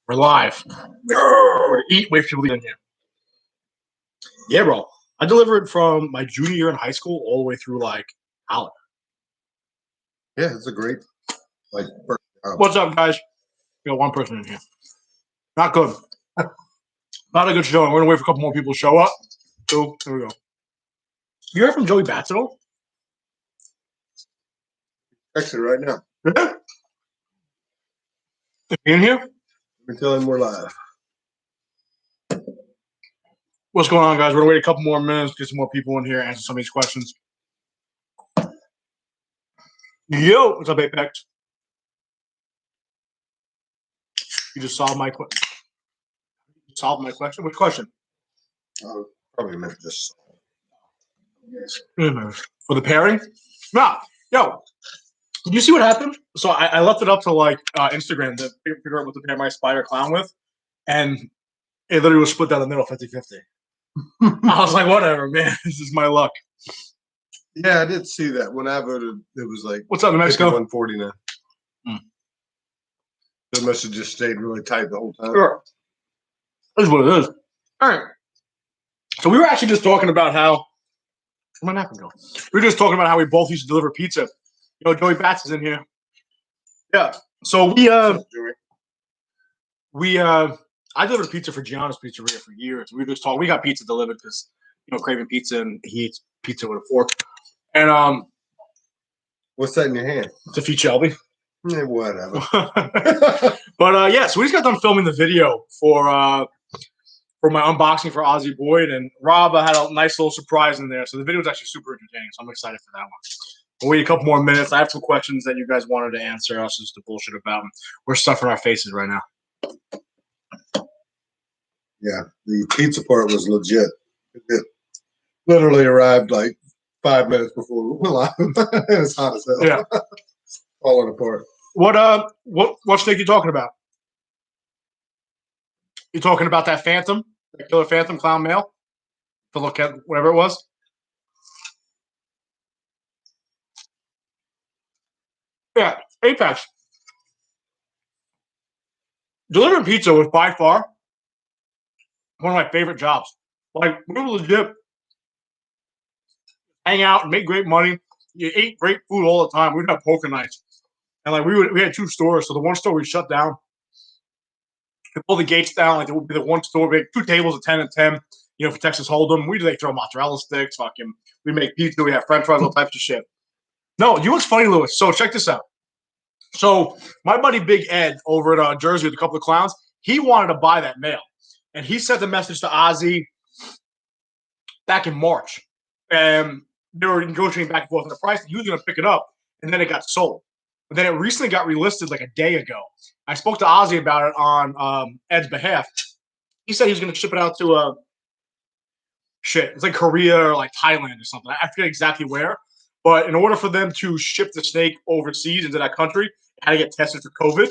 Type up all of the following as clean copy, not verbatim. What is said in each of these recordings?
We're live. We're to eat. Wait for people to get in here. Yeah, bro. I delivered from my junior year in high school all the way through like college. Yeah, it's a great What's up, guys? We got one person in here. Not good. Not a good show. We're gonna wait for a couple more people to show up. So here we go. You heard from Joey Bats at all? Actually, right now. Yeah. Is he in here? We can tell him we're live. What's going on, guys? We're gonna wait a couple more minutes, get some more people in here, answer some of these questions. Yo, what's up, Apex? You just solved my question. Solved my question? Which question? Probably meant just. Yes. For the pairing? Nah. Yo, did you see what happened? So I left it up to like Instagram to figure out what to pair my spider clown with, and it literally was split down the middle 50-50. I was like, whatever, man. This is my luck. Yeah, I did see that. When I voted, it was like, what's up, New Mexico? 149. It must have just stayed really tight the whole time. Sure. This is what it is. All right. So we were actually just talking about how. Where'd my napkin go? We were just talking about how we both used to deliver pizza. You know, Joey Bats is in here. Yeah. So I delivered pizza for Gianna's Pizzeria for years. We just talked. We got pizza delivered because craving pizza, and he eats pizza with a fork. And what's that in your hand? It's a feet Shelby. Yeah, whatever. But yeah, so we just got done filming the video for my unboxing for Ozzy Boyd, and Rob had a nice little surprise in there. So the video was actually super entertaining. So I'm excited for that one. We'll wait a couple more minutes. I have some questions that you guys wanted to answer us just to bullshit about. We're stuffing our faces right now. Yeah, the pizza part was legit. It literally arrived like 5 minutes before we went live. It was hot as hell. Yeah. Falling apart. What snake you talking about? You talking about that Phantom? That killer Phantom clown male? To look at whatever it was? Yeah, Apex. Delivering pizza was by far one of my favorite jobs. Like, we were legit hang out and make great money. You ate great food all the time. We'd have poker nights. And like we had two stores. So the one store we shut down. We pull the gates down. Like there would be the one store. We had two tables of 10 and 10, for Texas Hold'em. We'd like throw mozzarella sticks, we make pizza, we have French fries, all types of shit. No, you know what's funny, Lewis? So check this out. So my buddy Big Ed over at Jersey with a couple of clowns, he wanted to buy that mail. And he sent a message to Ozzy back in March. And they were negotiating back and forth on the price. He was going to pick it up, and then it got sold. But then it recently got relisted like a day ago. I spoke to Ozzy about it on Ed's behalf. He said he was going to ship it out to it's like Korea or like Thailand or something. I forget exactly where. But in order for them to ship the snake overseas into that country, it had to get tested for COVID.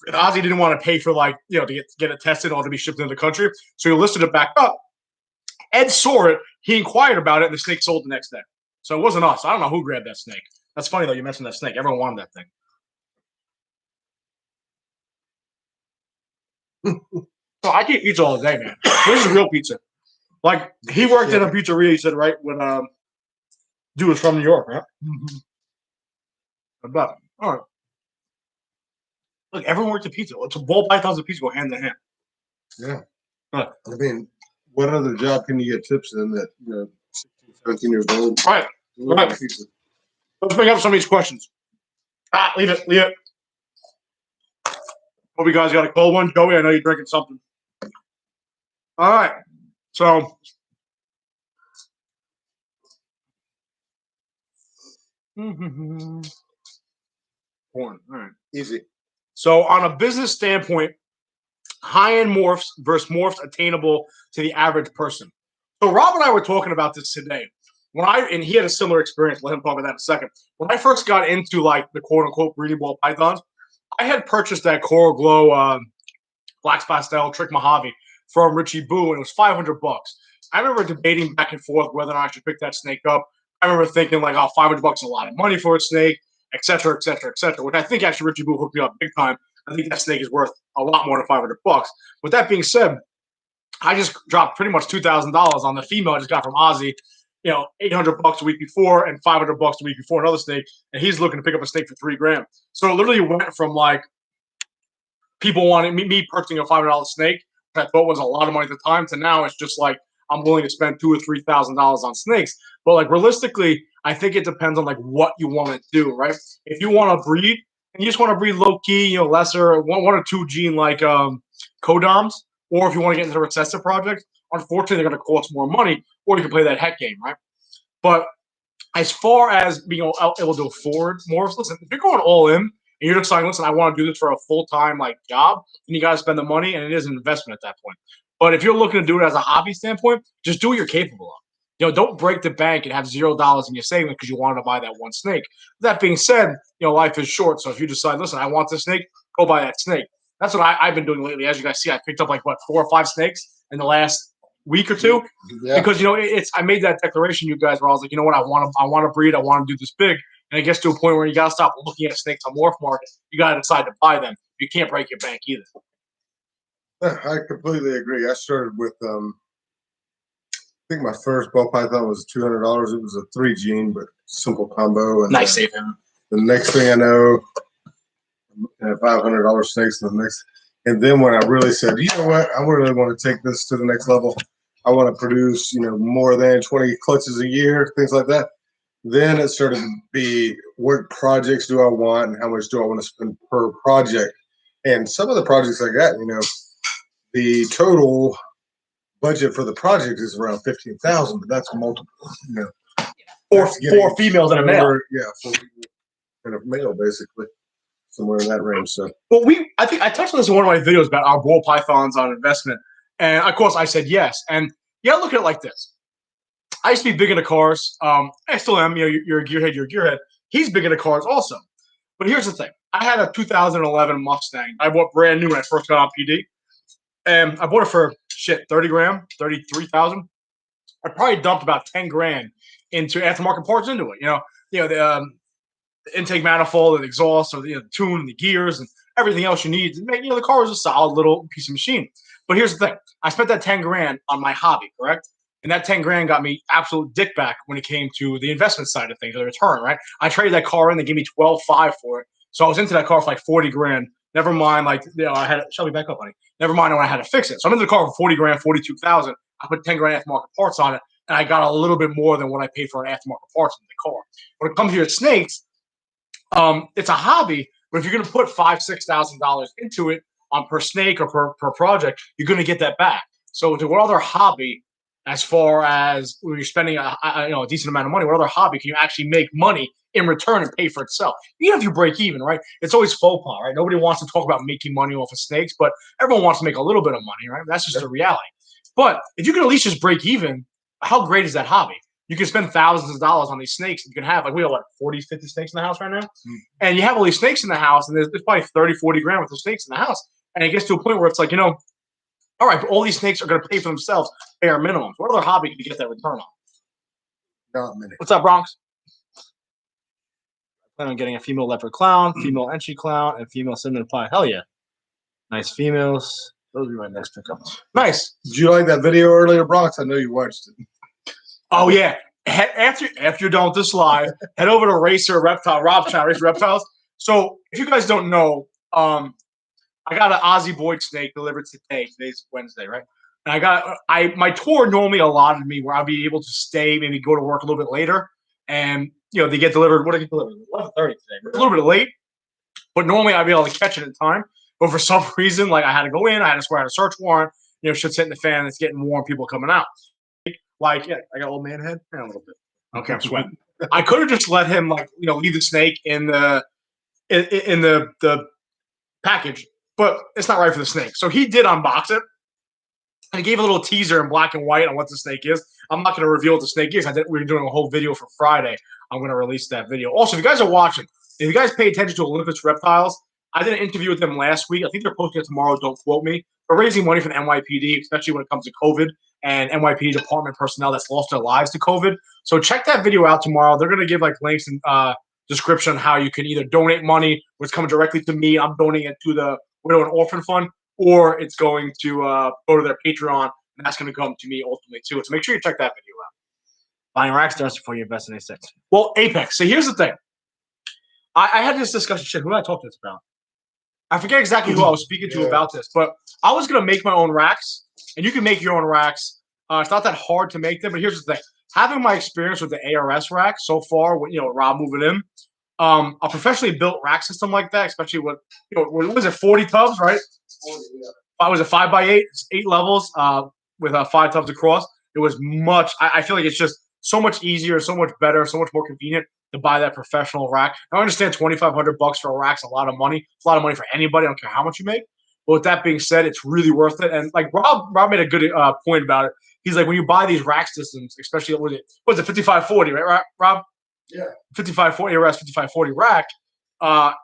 And Ozzy didn't want to pay for to get it tested or to be shipped into the country. So he listed it back up. Ed saw it. He inquired about it, and the snake sold the next day. So it wasn't us. I don't know who grabbed that snake. That's funny, though. You mentioned that snake. Everyone wanted that thing. So I eat pizza all day, man. This is real pizza. Like, he worked in a pizzeria, he said, right, when dude was from New York, right? Mm-hmm. All right. Look, everyone worked at pizza. It's a ball pythons of pizza go hand in hand. Yeah. I mean, what other job can you get tips in that, 16, 17 years old? Right. Let's bring up some of these questions. Leave it. Hope you guys got a cold one. Joey, I know you're drinking something. All right. So, porn. All right. Easy. So, on a business standpoint, high-end morphs versus morphs attainable to the average person. So, Rob and I were talking about this today. And he had a similar experience. Let him talk about that in a second. When I first got into like the quote-unquote breeding ball pythons, I had purchased that Coral Glow Black Pastel Trick Mojave from Richie Boo, and it was $500. I remember debating back and forth whether or not I should pick that snake up. I remember thinking like, oh, $500 is a lot of money for a snake, et cetera, et cetera, et cetera, which I think actually Richie Boo hooked me up big time I think that snake is worth a lot more than $500. With that being said, I just dropped pretty much $2,000 on the female I just got from Ozzy. $800 a week before and $500 a week before another snake, and he's looking to pick up a snake for $3,000. So it literally went from like people wanting me purchasing a $500 snake, which I thought was a lot of money at the time, to now it's just like I'm willing to spend $2,000 or $3,000 on snakes. But like realistically, I think it depends on like what you want to do, right? If you want to breed and you just want to breed low key, lesser one or two gene like codoms, or if you want to get into the recessive project, unfortunately they're going to cost more money, or you can play that heck game, right? But as far as being able to afford more, listen, if you're going all in and you're deciding, listen, I want to do this for a full-time like job, and you got to spend the money, and it is an investment at that point. But if you're looking to do it as a hobby standpoint, just do what you're capable of. Don't break the bank and have $0 in your savings because you wanted to buy that one snake. That being said, life is short. So if you decide, listen, I want this snake, go buy that snake. That's what I've been doing lately. As you guys see, I picked up like 4 or 5 snakes in the last week or two, because I made that declaration, you guys, where I was like, you know what, I want to breed, I want to do this big, and it gets to a point where you got to stop looking at snakes on morph market. You got to decide to buy them. You can't break your bank either. I completely agree. I started with I think my first ball python was $200. It was a 3 gene, but simple combo. And nice safe him. The next thing I know, $500 snakes. And then when I really said, you know what, I really want to take this to the next level. I want to produce, more than 20 clutches a year, things like that. Then it started to be, what projects do I want and how much do I want to spend per project? And some of the projects I got, the total budget for the project is around $15,000, but that's multiple, four females and a male. Yeah, 4 females and a male, basically, somewhere in that range. So, well, I think I touched on this in one of my videos about our ball pythons on investment, and of course I said yes. And look at it like this: I used to be big into cars. I still am. You're a gearhead. He's big into cars also. But here's the thing: I had a 2011 Mustang. I bought brand new when I first got on PD. And I bought it for $30,000, 33,000. I probably dumped about 10 grand into aftermarket parts into it. The intake manifold, the exhaust, or the tune, the gears, and everything else you need to make. The car is a solid little piece of machine. But here's the thing: I spent that 10 grand on my hobby, correct? And that 10 grand got me absolute dick back when it came to the investment side of things, the return, right? I traded that car in, they gave me 12.5 for it. So I was into that car for like 40 grand. Never mind, I had it. Shall we back up, honey? Never mind when I had to fix it. So I'm into the car for 40 grand, 42,000. I put 10 grand aftermarket parts on it, and I got a little bit more than what I paid for an aftermarket parts in the car. When it comes to your snakes, it's a hobby, but if you're going to put $5,000-$6,000 into it on per snake or per project, you're going to get that back. So to what other hobby, as far as when you're spending a decent amount of money, what other hobby can you actually make money in return and pay for itself? Even if you break even, right? It's always faux pas, right? Nobody wants to talk about making money off of snakes, but everyone wants to make a little bit of money, right? That's just the reality. But if you can at least just break even, how great is that hobby? You can spend thousands of dollars on these snakes. You can have, we have 40, 50 snakes in the house right now. Mm-hmm. And you have all these snakes in the house, and there's probably 30, 40 grand worth of snakes in the house. And it gets to a point where it's like, all right, but all these snakes are going to pay for themselves bare minimums. What other hobby can you get that return on? Not many. What's up, Bronx? I plan on getting a female leopard clown, female entry clown, and female cinnamon pie. Hell yeah. Nice females. Those are my next pickup. Nice. Did you like that video earlier, Bronx? I know you watched it. Oh, yeah. After you're done with this live, head over to Racr Reptiles. So if you guys don't know, I got an Aussie Boyd snake delivered today. Today's Wednesday, right? And my tour normally allotted me where I'll be able to stay, maybe go to work a little bit later. And, they get delivered. What did I get delivered? 11:30 today. It's a little bit late, but normally I'd be able to catch it in time. But for some reason, I had to go in. I had to swear out a search warrant. Shit's hitting the fan. It's getting warm. People coming out. I got old man head. Yeah, a little bit. Okay, I'm sweating. I could have just let him, leave the snake in the package. But it's not right for the snake. So he did unbox it. And he gave a little teaser in black and white on what the snake is. I'm not going to reveal what the snake is. We were doing a whole video for Friday. I'm going to release that video. Also, if you guys are watching, if you guys pay attention to Olympus Reptiles, I did an interview with them last week. I think they're posting it tomorrow. Don't quote me. They're raising money for the NYPD, especially when it comes to COVID and NYPD department personnel that's lost their lives to COVID. So check that video out tomorrow. They're going to give links and description on how you can either donate money, which comes directly to me. I'm donating it to the Widow and Orphan Fund, or it's going to go to their Patreon, and that's going to come to me ultimately too. So make sure you check that video out. Buying racks starts before you invest in A6. Well, Apex. So here's the thing. I had this discussion. Shit, who did I talk to this about? I forget exactly who I was speaking to about this, but I was going to make my own racks, and you can make your own racks. It's not that hard to make them, but here's the thing. Having my experience with the ARS rack so far, with Rob moving in, a professionally built rack system like that, especially with what was it, 40 tubs, right? Was it 5x8? It's 8 levels with 5 tubs across. It was much. I feel like it's just so much easier, so much better, so much more convenient to buy that professional rack. I understand $2,500 for a rack's a lot of money. It's a lot of money for anybody. I don't care how much you make. But with that being said, it's really worth it. And like Rob made a good point about it. He's like, when you buy these rack systems, especially what was it 5540, right, Rob? Yeah. 5540 ARS 5540 rack.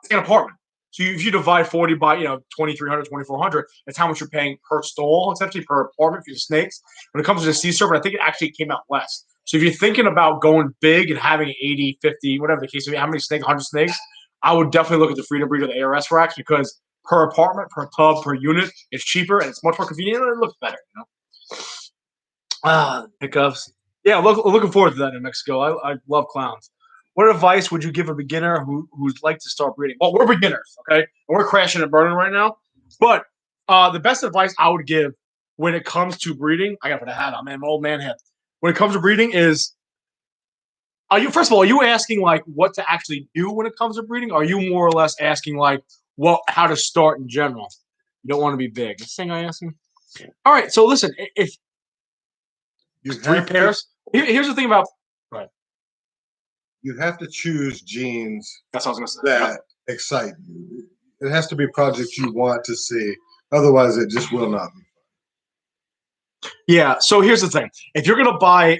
It's an apartment. So if you divide 40 by 2,300, 2,400, that's how much you're paying per stall, essentially per apartment for the snakes. When it comes to the sea serpent, I think it actually came out less. So if you're thinking about going big and having 80, 50, whatever the case may be, how many snakes, 100 snakes, I would definitely look at the Freedom Breeder, the ARS racks, because per apartment, per tub, per unit, it's cheaper and it's much more convenient and it looks better. Hiccups. Yeah, looking forward to that in Mexico. I love clowns. What advice would you give a beginner who'd like to start breeding? Well, we're beginners, okay? And we're crashing and burning right now. But the best advice I would give when it comes to breeding, I got to put a hat on, man, my old man hat. When it comes to breeding is, first of all, are you asking like what to actually do when it comes to breeding? Or are you more or less asking like how to start in general? You don't want to be big. This thing I asked him. All right, so listen, if You 3 pairs. Here's the thing about you have to choose genes that's what I was gonna say. that excite you. It has to be projects you want to see. Otherwise, it just will not be. Yeah. So here's the thing: if you're gonna buy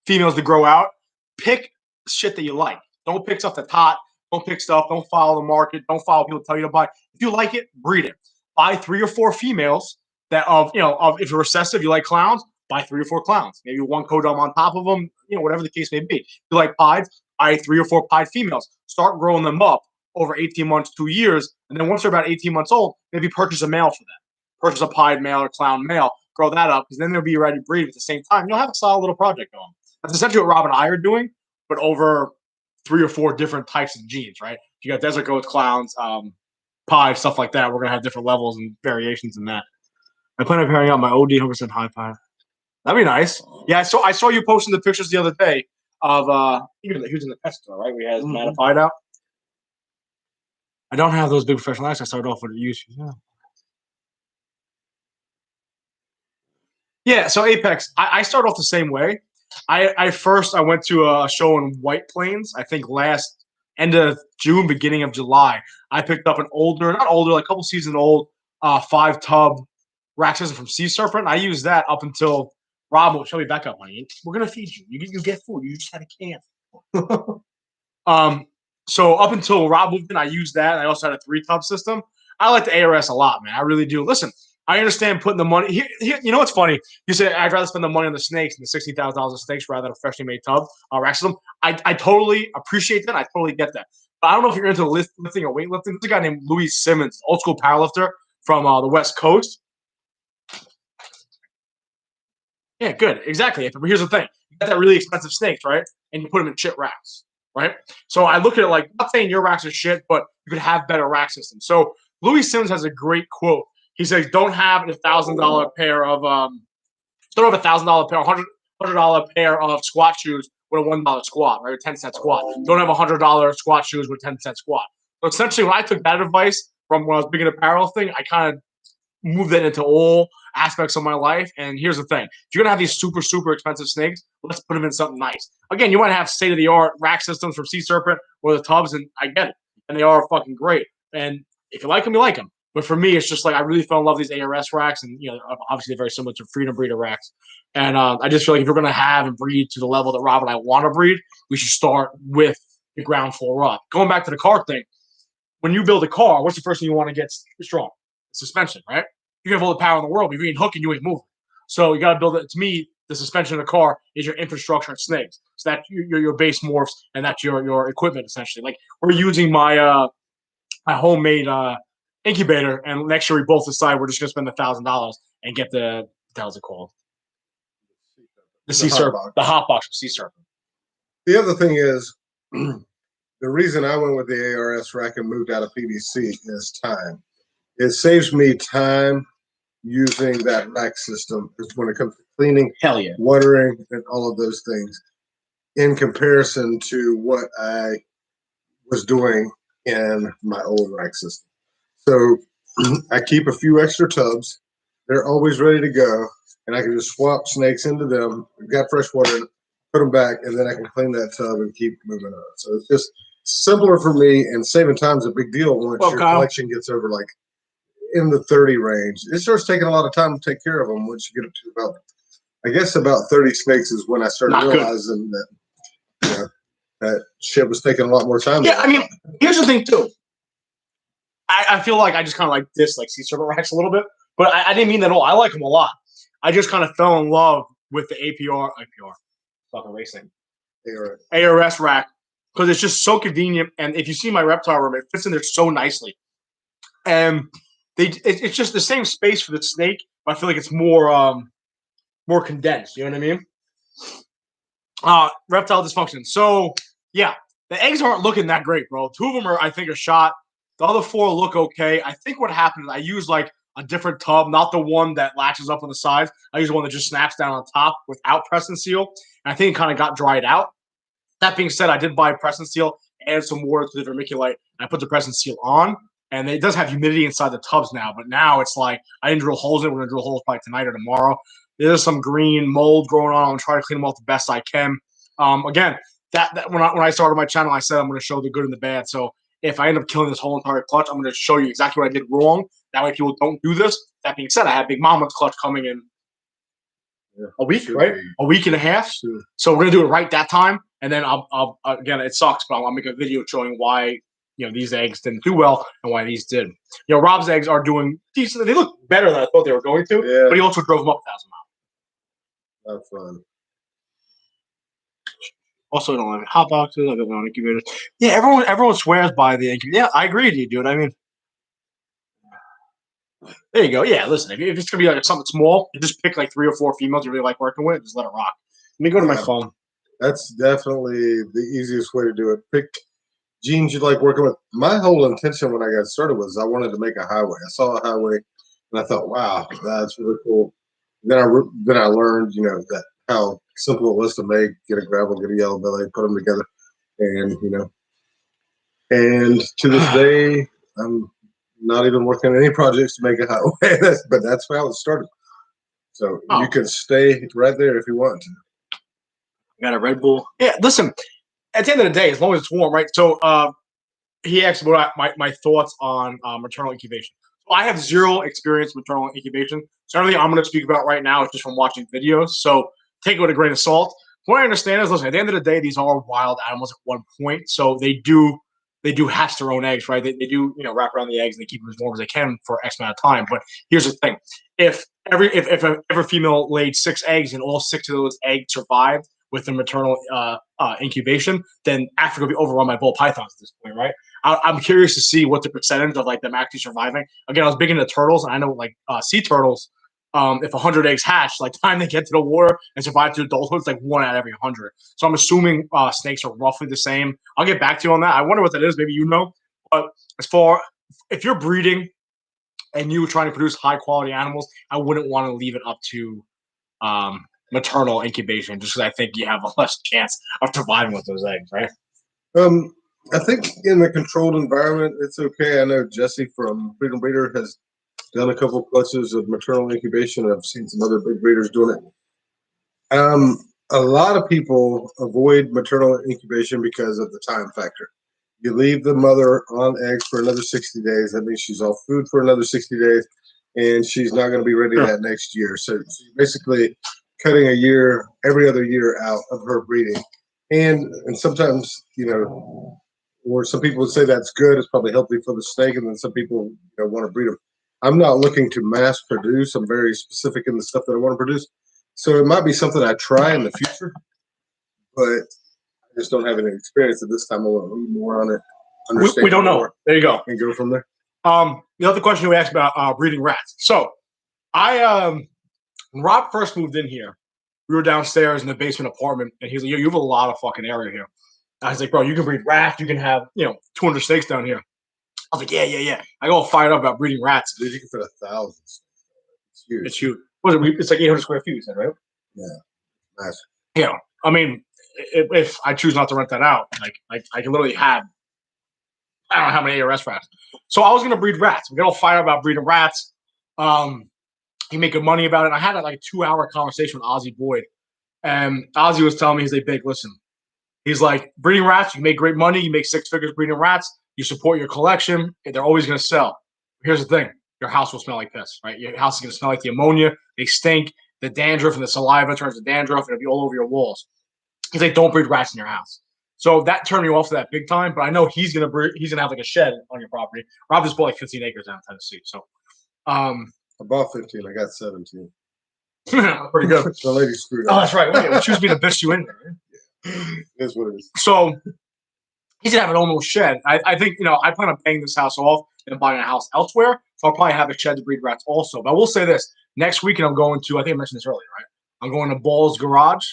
females to grow out, pick shit that you like. Don't pick stuff that's hot. Don't pick stuff. Don't follow the market. Don't follow people tell you to buy. If you like it, breed it. Buy 3 or 4 females that if you're recessive, you like clowns. Buy 3 or 4 clowns. Maybe 1 codom on top of them. Whatever the case may be. If you like pieds, buy 3 or 4 pied females. Start growing them up over 18 months, 2 years, and then once they're about 18 months old, maybe purchase a male for them. Purchase a pied male or clown male. Grow that up, because then they'll be ready to breed at the same time. You'll have a solid little project going. That's essentially what Rob and I are doing, but over 3 or 4 different types of genes, right? You got desert goats, clowns, pies, stuff like that. We're gonna have different levels and variations in that. I plan on pairing out my OD 100% high pie. That'd be nice. Yeah, I saw you posting the pictures the other day of he was in the pet store, right? We had his pied out. I don't have those big professional acts. I started off with a use. Yeah, so Apex, I started off the same way. I went to a show in White Plains, I think last end of June, beginning of July. I picked up an not older, like a couple seasons old, 5 tub rack system from Sea Serpent. I used that up until Rob will show me back up, honey. We're gonna feed you. You get food. You just had a can. So up until Rob moved in, I used that. I also had a 3 tub system. I like the ARS a lot, man. I really do. Listen, I understand putting the money here. You know what's funny? You say I'd rather spend the money on the snakes and the $60,000 of snakes rather than a freshly made tub rack system. I totally appreciate that. I totally get that. But I don't know if you're into lifting or weightlifting. There's a guy named Louis Simmons, old school powerlifter from the West Coast. Yeah, good. Exactly. But here's the thing. You got that really expensive snakes, right? And you put them in shit racks, right? So I look at it like, I'm not saying your racks are shit, but you could have better rack systems. So Louis Simmons has a great quote. He says, don't have a $1,000 pair of don't have $1,000 pair, $100 pair of squat shoes with a $1 squat, right? A 10-cent squat. Don't have $100 squat shoes with a 10-cent squat. So essentially, when I took that advice from when I was big in apparel thing, I kind of moved that into all aspects of my life. And here's the thing: if you're gonna have these super, super expensive snakes, let's put them in something nice. Again, you might have state-of-the-art rack systems from Sea Serpent or the tubs, and I get it, and they are fucking great. And if you like them, you like them. But for me, it's just like I really fell in love with these ARS racks, and obviously they're very similar to Freedom Breeder racks. And I just feel like if you're gonna have and breed to the level that Rob and I want to breed, we should start with the ground floor up. Going back to the car thing, when you build a car, what's the first thing you want to get strong? Suspension, right? You have all the power in the world, but if you ain't hooking, you ain't moving. So you got to build it. To me, the suspension of the car is your infrastructure and snakes. So that's your base morphs, and that's your equipment essentially. Like we're using my homemade incubator, and next year we both decide we're just gonna spend $1,000 and get the how's it called? The sea serpent, the hot box of sea serpent. The other thing is, the reason I went with the ARS rack and moved out of PVC is time. It saves me time using that rack system when it comes to cleaning, hell yeah, watering, and all of those things, in comparison to what I was doing in my old rack system. So I keep a few extra tubs. They're always ready to go, and I can just swap snakes into them. I've got fresh water, put them back, and then I can clean that tub and keep moving on. So it's just simpler for me, and saving time is a big deal once your collection gets over like in the 30 range. It starts taking a lot of time to take care of them once you get up to about, I guess about 30 snakes is when I started realizing that, you know, that shit was taking a lot more time. Yeah, I mean, here's the thing too. I feel like I just kind of like this, like sea serpent racks a little bit, but I didn't mean that at all. I like them a lot. I just kind of fell in love with the fucking racing, ARS rack, because it's just so convenient. And if you see my reptile room, it fits in there so nicely. And it's just the same space for the snake, but I feel like it's more condensed. You know what I mean? Reptile dysfunction. So yeah, the eggs aren't looking that great, bro. 2 of them are, I think, are shot. The other 4 look okay. I think what happened is I used like a different tub, not the one that latches up on the sides. I use one that just snaps down on top without press and seal. And I think it kind of got dried out. That being said, I did buy press and seal, add some water to the vermiculite, and I put the press and seal on. And it does have humidity inside the tubs now, but now it's like I didn't drill holes in it. We're gonna drill holes probably tonight or tomorrow. There's some green mold growing on. I'm trying to clean them off the best I can. Again, that when I started my channel, I said I'm going to show the good and the bad. So if I end up killing this whole entire clutch, I'm going to show you exactly what I did wrong. That way, people don't do this. That being said, I have Big Mama's clutch coming in a week, right? A week and a half. So we're going to do it right that time. And then I'll again, it sucks, but I'll make a video showing why these eggs didn't do well and why these did. Rob's eggs are doing decent. They look better than I thought they were going to. But he also drove them up 1,000 miles. That's fun. Also, I don't have hot boxes. I don't want incubators. Yeah, everyone swears by the incubator. Yeah, I agree with you, dude. I mean, there you go. Yeah, listen, if it's gonna be like something small, you just pick like 3 or 4 females you really like working with, just let it rock. Let me go to my phone. That's definitely the easiest way to do it. Pick genes you like working with. My whole intention when I got started was I wanted to make a highway. I saw a highway, and I thought, wow, that's really cool. Then I learned, that how simple it was to make, get a gravel, get a yellow belly, put them together. And, and to this day, I'm not even working on any projects to make a highway, but that's how it started. So you can stay right there if you want to. Got a Red Bull. Yeah, listen, at the end of the day, as long as it's warm, right? So he asked what my thoughts on maternal incubation. So I have 0 experience with maternal incubation. So everything I'm going to speak about right now is just from watching videos. So take it with a grain of salt. What I understand is, listen, at the end of the day, these are wild animals at one point. So they do hatch their own eggs, right? They do, wrap around the eggs and they keep them as warm as they can for X amount of time. But here's the thing. If every female laid 6 eggs and all 6 of those eggs survived with the maternal incubation, then Africa would be overrun by bull pythons at this point, right? I'm curious to see what the percentage of like them actually surviving. Again, I was big into turtles, and I know like sea turtles, if 100 eggs hatch, like time they get to the water and survive to adulthood, it's like 1 out of every 100. So I'm assuming snakes are roughly the same. I'll get back to you on that. I wonder what that is. Maybe you know. But if you're breeding and you're trying to produce high quality animals, I wouldn't want to leave it up to maternal incubation, just because I think you have a less chance of surviving with those eggs, right? I think in the controlled environment, it's okay. I know Jesse from Freedom Breeder has done a couple of clutches of maternal incubation. I've seen some other big breeders doing it. A lot of people avoid maternal incubation because of the time factor. You leave the mother on eggs for another 60 days. That means she's off food for another 60 days, and she's not going to be ready that next year. So you're basically cutting a year, every other year out of her breeding. And sometimes, where some people would say that's good, it's probably healthy for the snake, and then some people want to breed them. I'm not looking to mass produce. I'm very specific in the stuff that I want to produce. So it might be something I try in the future, but I just don't have any experience at this time. I want to read more on it, We don't know. There you go. And go from there. The other question we asked about breeding rats. So when Rob first moved in here, we were downstairs in the basement apartment, and he's like, "Yo, you have a lot of fucking area here." I was like, "Bro, you can breed rats. You can have 200 snakes down here." I was like, "Yeah." I go fired up about breeding rats. Dude, you can fit 1,000. It's huge. It's huge. What is it? It's like 800 square feet, you said, right? Yeah, nice. Yeah. I mean, if I choose not to rent that out, like I can literally have I don't know how many ARS rats. So I was gonna breed rats. We got all fired up about breeding rats. You make good money about it. And I had like a 2-hour conversation with Ozzy Boyd, and Ozzy was telling me, he's like, "Big, listen." He's like, breeding rats, you make great money. You make 6 figures breeding rats. You support your collection. And they're always going to sell. Here's the thing. Your house will smell like this, right? Your house is going to smell like the ammonia. They stink. The dandruff and the saliva turns to dandruff. And it'll be all over your walls. He's like, don't breed rats in your house. So that turned me off to that big time. But I know he's going to have like a shed on your property. Rob just bought like 15 acres down in Tennessee. So I bought 15. I got 17. Pretty good. The lady screwed up. Oh, that's right. Well, she was being a bitch you in there. Right? That's what it is. So he's gonna have an almost shed. I think I plan on paying this house off and buying a house elsewhere. So I'll probably have a shed to breed rats also. But I will say this: next weekend I'm going to. I think I mentioned this earlier, right? I'm going to Baller's Garage,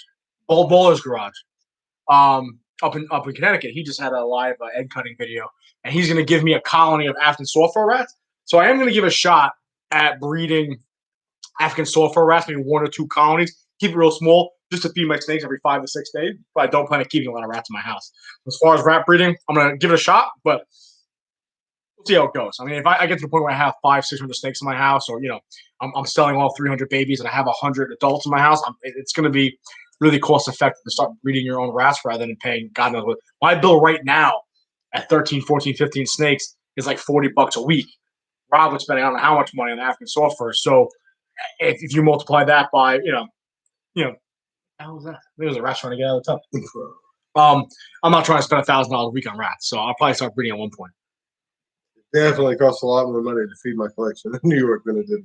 up in Connecticut. He just had a live egg cutting video, and he's gonna give me a colony of African software rats. So I am gonna give a shot at breeding African software rats, maybe 1 or 2 colonies. Keep it real small, just to feed my snakes every 5 to 6 days. But I don't plan on keeping a lot of rats in my house. As far as rat breeding, I'm gonna give it a shot, but we'll see how it goes. I mean, if I get to the point where I have 500-600 snakes in my house, or I'm selling all 300 babies and I have 100 adults in my house, it's gonna be really cost effective to start breeding your own rats rather than paying God knows what. My bill right now at 13, 14, 15 snakes is like $40 a week. Rob was spending I don't know how much money on African software. So if you multiply that by how was that? There was a rat trying to get out of the tub. I'm not trying to spend $1,000 a week on rats, so I'll probably start breeding at one point. It definitely costs a lot more money to feed my collection in New York than it did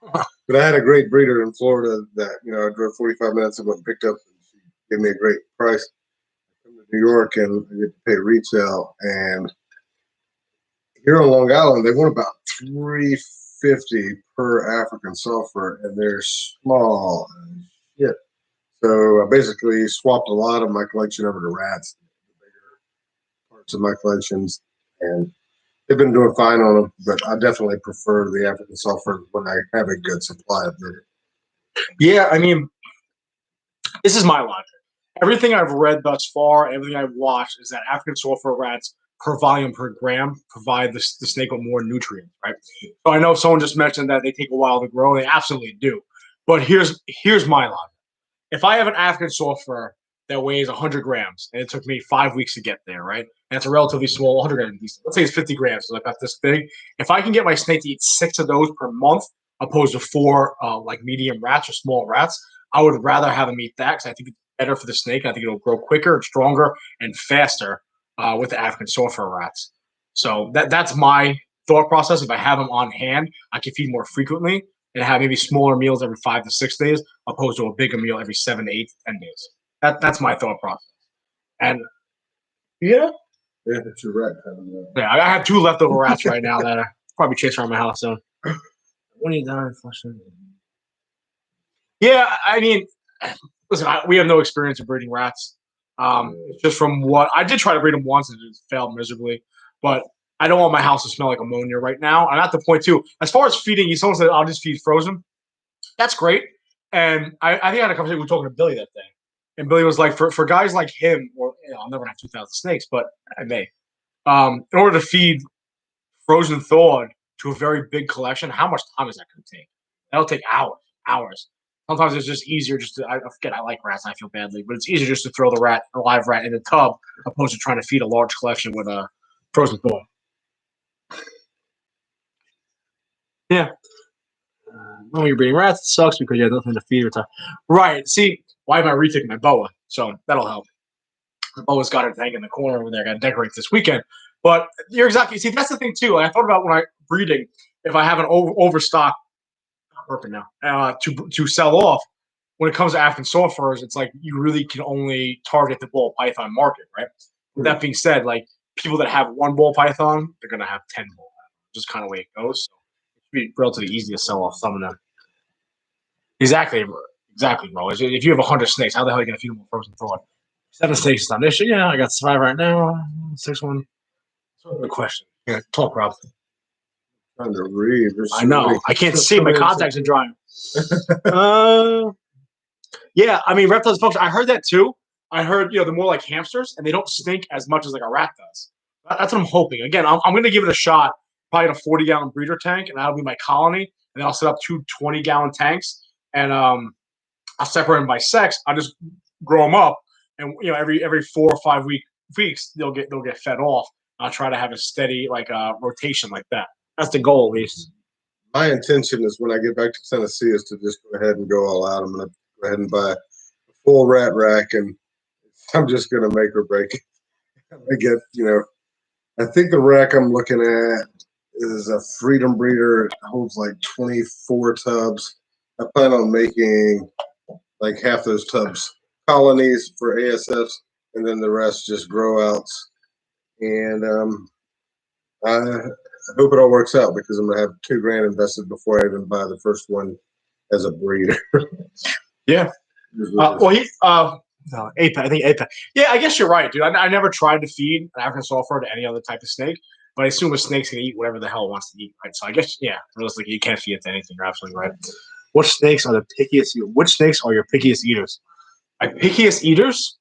before. But I had a great breeder in Florida that I drove 45 minutes and went and picked up, and she gave me a great price. I come to New York and I get to pay retail, and here on Long Island they want about $350 per African sulfur, and they're small as shit. So I basically swapped a lot of my collection over to rats, the bigger parts of my collections, and they've been doing fine on them. But I definitely prefer the African sulfur when I have a good supply of it. Yeah, I mean, this is my logic. Everything I've read thus far, everything I've watched, is that African sulfur rats per volume per gram provide the snake with more nutrients, right? So I know someone just mentioned that they take a while to grow. They absolutely do. But here's my logic. If I have an African sulfur that weighs 100 grams and it took me 5 weeks to get there, right? And it's a relatively small 100 grams. Let's say it's 50 grams, so like about this big. If I can get my snake to eat 6 of those per month, opposed to 4 like medium rats or small rats, I would rather have them eat that because I think it's better for the snake. I think it'll grow quicker and stronger and faster with the African sulfur rats. So that's my thought process. If I have them on hand, I can feed more frequently and have maybe smaller meals every 5 to 6 days, opposed to a bigger meal every 7 to 8 to 10 days. That's my thought process. And it's a rat. Yeah, I have 2 leftover rats right now that are probably chasing around my house. So when are you done? Yeah, I mean, listen, we have no experience in breeding rats. Just from what I did try to breed them once and it failed miserably. But I don't want my house to smell like ammonia right now. I'm at the point too. As far as feeding, someone said I'll just feed frozen. That's great. And I think I had a conversation. We were talking to Billy that day, and Billy was like, for guys like him, or I'll never have 2,000 snakes, but I may. In order to feed frozen thawed to a very big collection, how much time is that going to take? That'll take hours. Sometimes it's just easier just to. I forget. I like rats. And I feel badly, but it's easier just to throw the live rat in the tub, opposed to trying to feed a large collection with a frozen thaw. Yeah. When you're breeding rats, it sucks because you have nothing to feed or time. Right. See, why am I retaking my boa? So that'll help. The boa's got her thing in the corner over there. I got to decorate this weekend. But you're exactly. See, that's the thing too. I thought about when I breeding, if I have an overstock, I'm burping now, to sell off, when it comes to African soft furs, it's like you really can only target the ball python market, right? With that being said, like people that have one ball python, they're gonna have 10 ball pythons. Just kind of way it goes. So it should be relatively easy to sell off some of them. Exactly, bro. If you have 100 snakes, how the hell are you gonna feed them with frozen thawed? 7 snakes is not an issue. Yeah, I got 5 right now. 6 one. Good question. Yeah, talk, Rob. Trying to read. I know. I can't see. My contacts are drying. Yeah, I mean, reptiles function. I heard that too. I heard, they're more like hamsters, and they don't stink as much as like a rat does. That's what I'm hoping. Again, I'm going to give it a shot. Probably in a 40-gallon breeder tank, and that'll be my colony. And then I'll set up 2 20-gallon tanks, and I'll separate them by sex. I'll just grow them up, and every 4 or 5 weeks they'll get fed off. I'll try to have a steady rotation like that. That's the goal, at least. My intention is when I get back to Tennessee is to just go ahead and go all out. I'm going to go ahead and buy a full rat rack, and I'm just going to make or break it. I get, I think the rack I'm looking at is a Freedom Breeder. It holds like 24 tubs. I plan on making like half those tubs colonies for ASFs, and then the rest just grow outs. And I hope it all works out because I'm gonna have $2,000 invested before I even buy the first one as a breeder. Yeah. No, APEC. I think APEC. Yeah, I guess you're right, dude. I never tried to feed an African soft fur to any other type of snake, but I assume a snake's gonna eat whatever the hell it wants to eat, right? So I guess, yeah, realistically, you can't feed it to anything. You're absolutely right. Which snakes are the pickiest? Which snakes are your pickiest eaters? My pickiest eaters?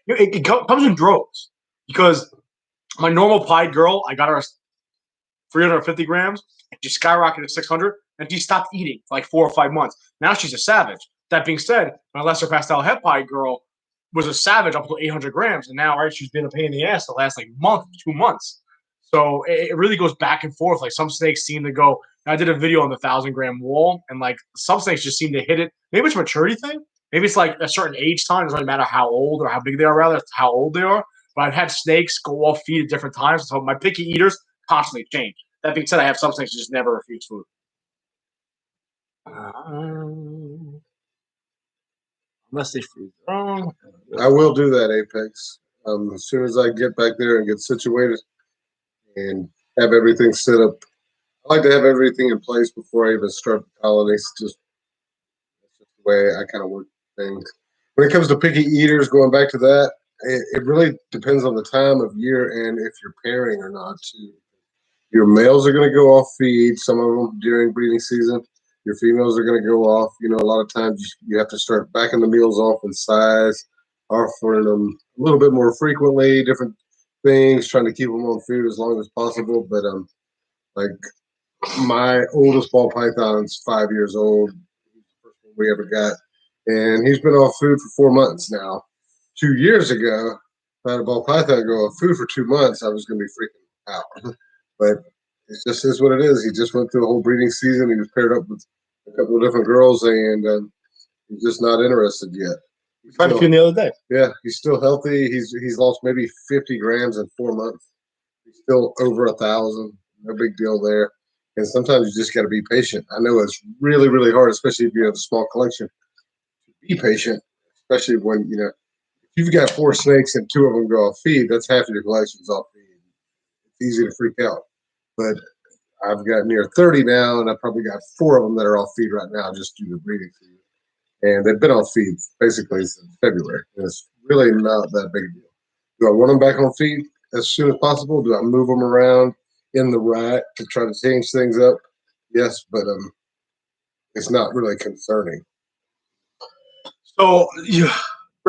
It comes in droves because my normal pied girl, I got her 350 grams, and she skyrocketed to 600, and she stopped eating for like 4 or 5 months. Now she's a savage. That being said, my lesser pastel het pied girl was a savage up to 800 grams, and now, right, she's been a pain in the ass the last like month, 2 months. So it really goes back and forth. Like some snakes seem to go. I did a video on the 1,000-gram wall, and like some snakes just seem to hit it. Maybe it's a maturity thing. Maybe it's like a certain age time. It doesn't really matter how old or how big they are, rather, it's how old they are. But I've had snakes go off feed at different times. So my picky eaters constantly change. That being said, I have some snakes that just never refuse food. Unless they freeze wrong. I will do that, Apex. As soon as I get back there and get situated and have everything set up. I like to have everything in place before I even start the colonies. That's just the way I kind of work things. When it comes to picky eaters, going back to that, it really depends on the time of year and if you're pairing or not, too. Your males are going to go off feed, some of them during breeding season. Your females are going to go off. A lot of times you have to start backing the males off in size, offering them a little bit more frequently, different things, trying to keep them on food as long as possible. But like my oldest ball python's 5 years old. He's the first one we ever got, and he's been off food for 4 months now. 2 years ago, if I had a ball python go off food for 2 months, I was going to be freaking out. But it just is what it is. He just went through a whole breeding season. He was paired up with a couple of different girls, and he's just not interested yet. We tried to feed him the other day. Yeah, he's still healthy. He's lost maybe 50 grams in 4 months. He's still over 1,000. No big deal there. And sometimes you just got to be patient. I know it's really, really hard, especially if you have a small collection. Be patient, especially when, if you've got 4 snakes and 2 of them go off feed, that's half of your collection's off feed. It's easy to freak out. But I've got near 30 now, and I've probably got 4 of them that are off feed right now just due to breeding season. And they've been off feed basically since February. And it's really not that big a deal. Do I want them back on feed as soon as possible? Do I move them around in the rack to try to change things up? Yes, but it's not really concerning. So you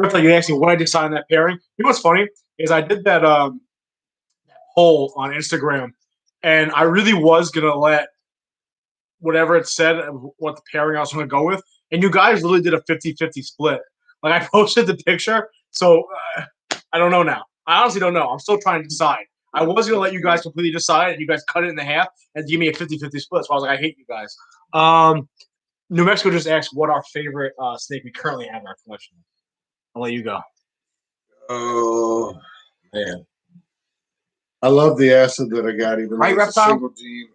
asked me what I decided on that pairing. You know what's funny is I did that poll on Instagram, and I really was gonna let whatever it said what the pairing I was gonna go with, and you guys really did a 50-50 split. Like I posted the picture, so I don't know now. I honestly don't know. I'm still trying to decide. I was going to let you guys completely decide, and you guys cut it in half and give me a 50-50 split. So I was like, I hate you guys. New Mexico just asked what our favorite snake we currently have in our collection. I'll let you go. Oh, man. I love the acid that I got. Even Racr though it's a Reptile? single gene,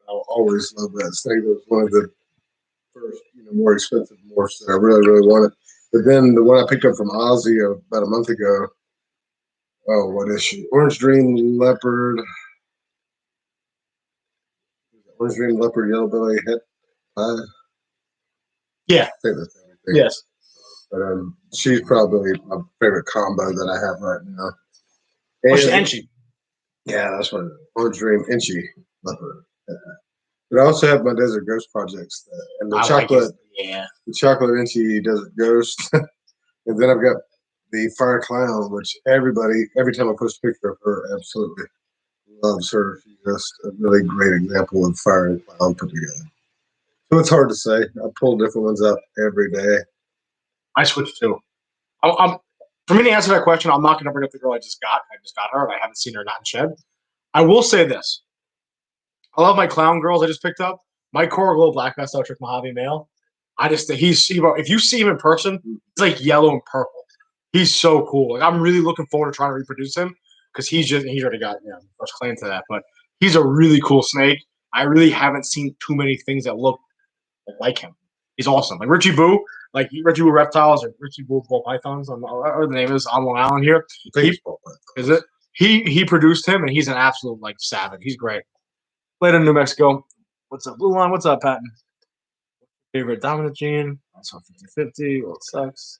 I'll always love that snake. It was one of the first, more expensive morphs that I really, really wanted. But then the one I picked up from Ozzy about a month ago. Oh, what is she? Orange Dream Leopard. Orange Dream Leopard, Yellow Belly, Het. Yeah. I think that's everything. Yes. But she's probably my favorite combo that I have right now. What's the Enchi? Yeah, that's what it is. Orange Dream Enchi Leopard. But I also have my Desert Ghost projects, and the chocolate, the chocolate Enchi Desert Ghost, and then I've got the Fire Clown, which every time I post a picture of her, absolutely loves her. She's just a really great example of Fire and Clown put together. So it's hard to say. I pull different ones up every day. I switched too. For me to answer that question, I'm not going to bring up the girl I just got. I just got her, and I haven't seen her not in shed. I will say this. I love my clown girls I just picked up. My Coral Glow Black Vest Trick Mojave male. I just think if you see him in person, it's like yellow and purple. He's so cool. Like I'm really looking forward to trying to reproduce him because he's already got first claim to that. But he's a really cool snake. I really haven't seen too many things that look like him. He's awesome. Like Richie Boo, Richie Boo Reptiles or Richie Boo Ballpythons, or the name is on Long Island here. Is it? He produced him and he's an absolute savage. He's great. Played in New Mexico. What's up, Blue Line? What's up, Patton? Favorite dominant gene? Also 50-50. Well, it sucks.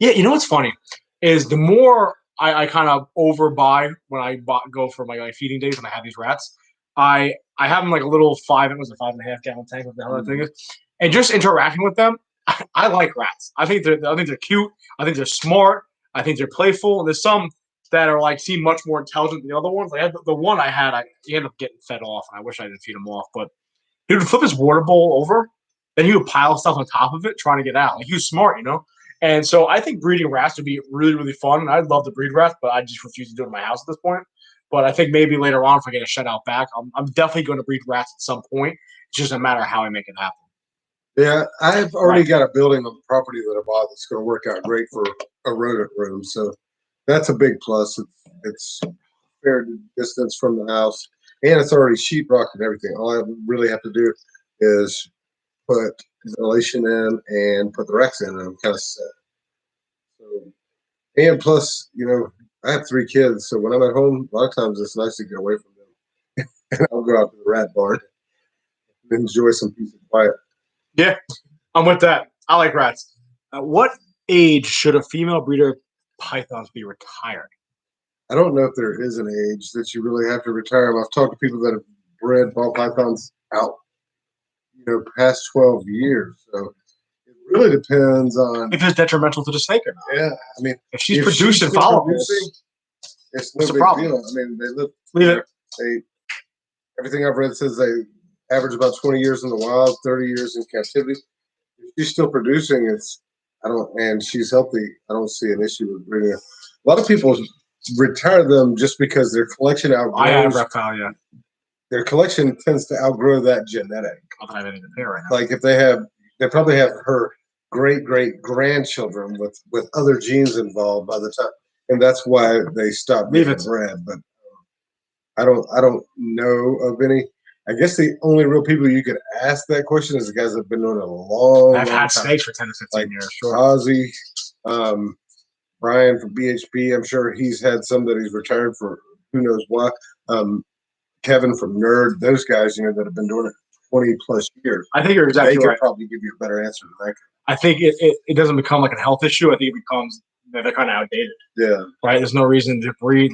Yeah, you know what's funny is the more I kind of overbuy when I go for my feeding days when I have these rats, I have them like a little 5.5 gallon tank, what the hell that thing is, and just interacting with them. I like rats. I think they're cute. I think they're smart. I think they're playful. And there's some that are seem much more intelligent than the other ones. Like the one I had, he ended up getting fed off, and I wish I didn't feed him off. But he would flip his water bowl over, then he would pile stuff on top of it, trying to get out. Like he was smart, And so I think breeding rats would be really, really fun. And I'd love to breed rats, but I just refuse to do it in my house at this point. But I think maybe later on, if I get a shed out back, I'm definitely going to breed rats at some point. It's just a matter of how I make it happen. Yeah, I've already got a building on the property that I bought that's going to work out great for a rodent room. So that's a big plus. It's fair distance from the house, and it's already sheetrocked and everything. All I really have to do is put ventilation in and put the Rex in, and I'm kind of set. So, and plus, I have 3 kids, so when I'm at home, a lot of times it's nice to get away from them. And I'll go out to the rat barn and enjoy some peace and quiet. Yeah, I'm with that. I like rats. What age should a female breeder pythons be retired? I don't know if there is an age that you really have to retire them. I've talked to people that have bred ball pythons out, past 12 years. So it really depends on if it's detrimental to the snake or not. Yeah, I mean, if she's producing follicles, it's no big deal. I mean, they live. Everything I've read says they average about 20 years in the wild, 30 years in captivity. If she's still producing, and she's healthy, I don't see an issue with breeding her. A lot of people retire them just because their collection outgrows. I have reptile, yeah. Their collection tends to outgrow that genetic. I don't have anything to pay right now. Like if they probably have her great grandchildren with other genes involved by the time, and that's why they stopped being bred. But I don't know of any. I guess the only real people you could ask that question is the guys that have been doing it a long I've had time. snakes for 10 to 15 years. Sure. Ozzy, Brian from BHP, I'm sure he's had some that he's retired for who knows why. Kevin from Nerd, those guys, that have been doing it 20 plus years. I think you're exactly right. They could probably give you a better answer than that. I think it doesn't become like a health issue. I think it becomes they're kind of outdated. Yeah. Right. There's no reason to breed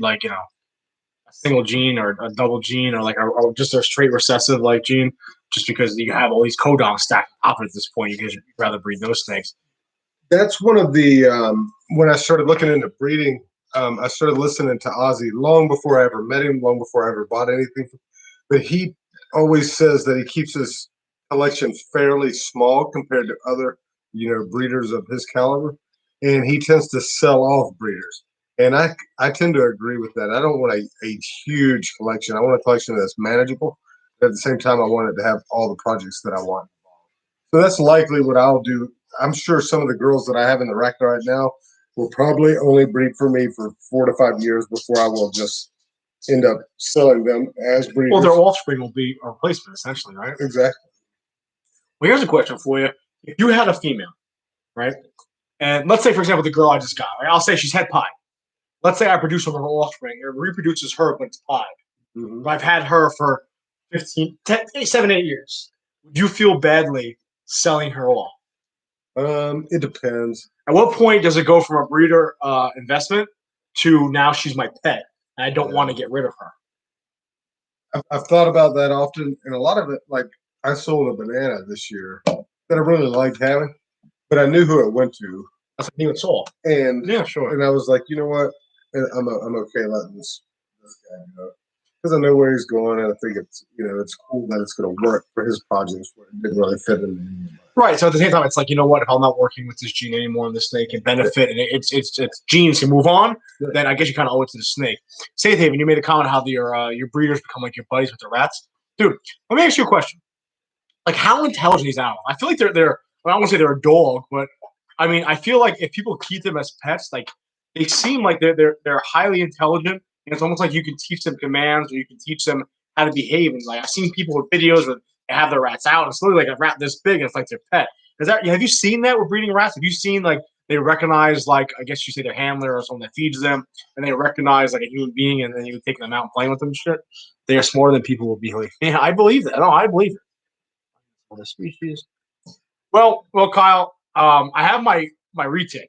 a single gene or a double gene or just a straight recessive gene just because you have all these codons stacked up at this point. You'd rather breed those snakes. That's one of the when I started looking into breeding, I started listening to Ozzy long before I ever met him, long before I ever bought anything. But he always says that he keeps his collection fairly small compared to other, breeders of his caliber, and he tends to sell off breeders. And I tend to agree with that. I don't want a huge collection. I want a collection that's manageable. But at the same time, I want it to have all the projects that I want. So that's likely what I'll do. I'm sure some of the girls that I have in the Racr right now will probably only breed for me for 4 to 5 years before I will just end up selling them as breeders. Well, their offspring will be a replacement, essentially, right? Exactly. Well, here's a question for you. If you had a female, right? And let's say, for example, the girl I just got, right? I'll say she's het pied. Let's say I produce from her offspring. It reproduces her, but it's pied. Mm-hmm. I've had her for 7, 8 years. Would you feel badly selling her off? It depends. At what point does it go from a breeder investment to now she's my pet and I don't want to get rid of her? I've thought about that often, and a lot of it, like I sold a banana this year that I really liked having, but I knew who it went to. That's what you saw. And yeah, sure. And I was like, you know what? I'm okay letting this guy go because I know where he's going, and I think it's cool that it's going to work for his projects where it didn't really fit in anymore. Right. So at the same time, it's like, you know what? If I'm not working with this gene anymore, and the snake can benefit, and it's genes can move on, then I guess you kind of owe it to the snake. Safe Haven, you made a comment how your breeders become like your buddies with the rats, dude. Let me ask you a question. Like, how intelligent these animals? I feel like they're. Well, I won't say they're a dog, but I mean, I feel like if people keep them as pets, like they seem like they're highly intelligent. And it's almost like you can teach them commands, or you can teach them how to behave. And like I've seen people with videos where they have their rats out, and it's literally like a rat this big, and it's like their pet. Have you seen that with breeding rats? Have you seen like they recognize, like, I guess you say their handler or someone that feeds them, and they recognize like a human being, and then you take them out and playing with them and shit? They are smarter than people will be. Like, yeah, I believe that. No, I believe it. For the species. Well, Kyle. I have my retic.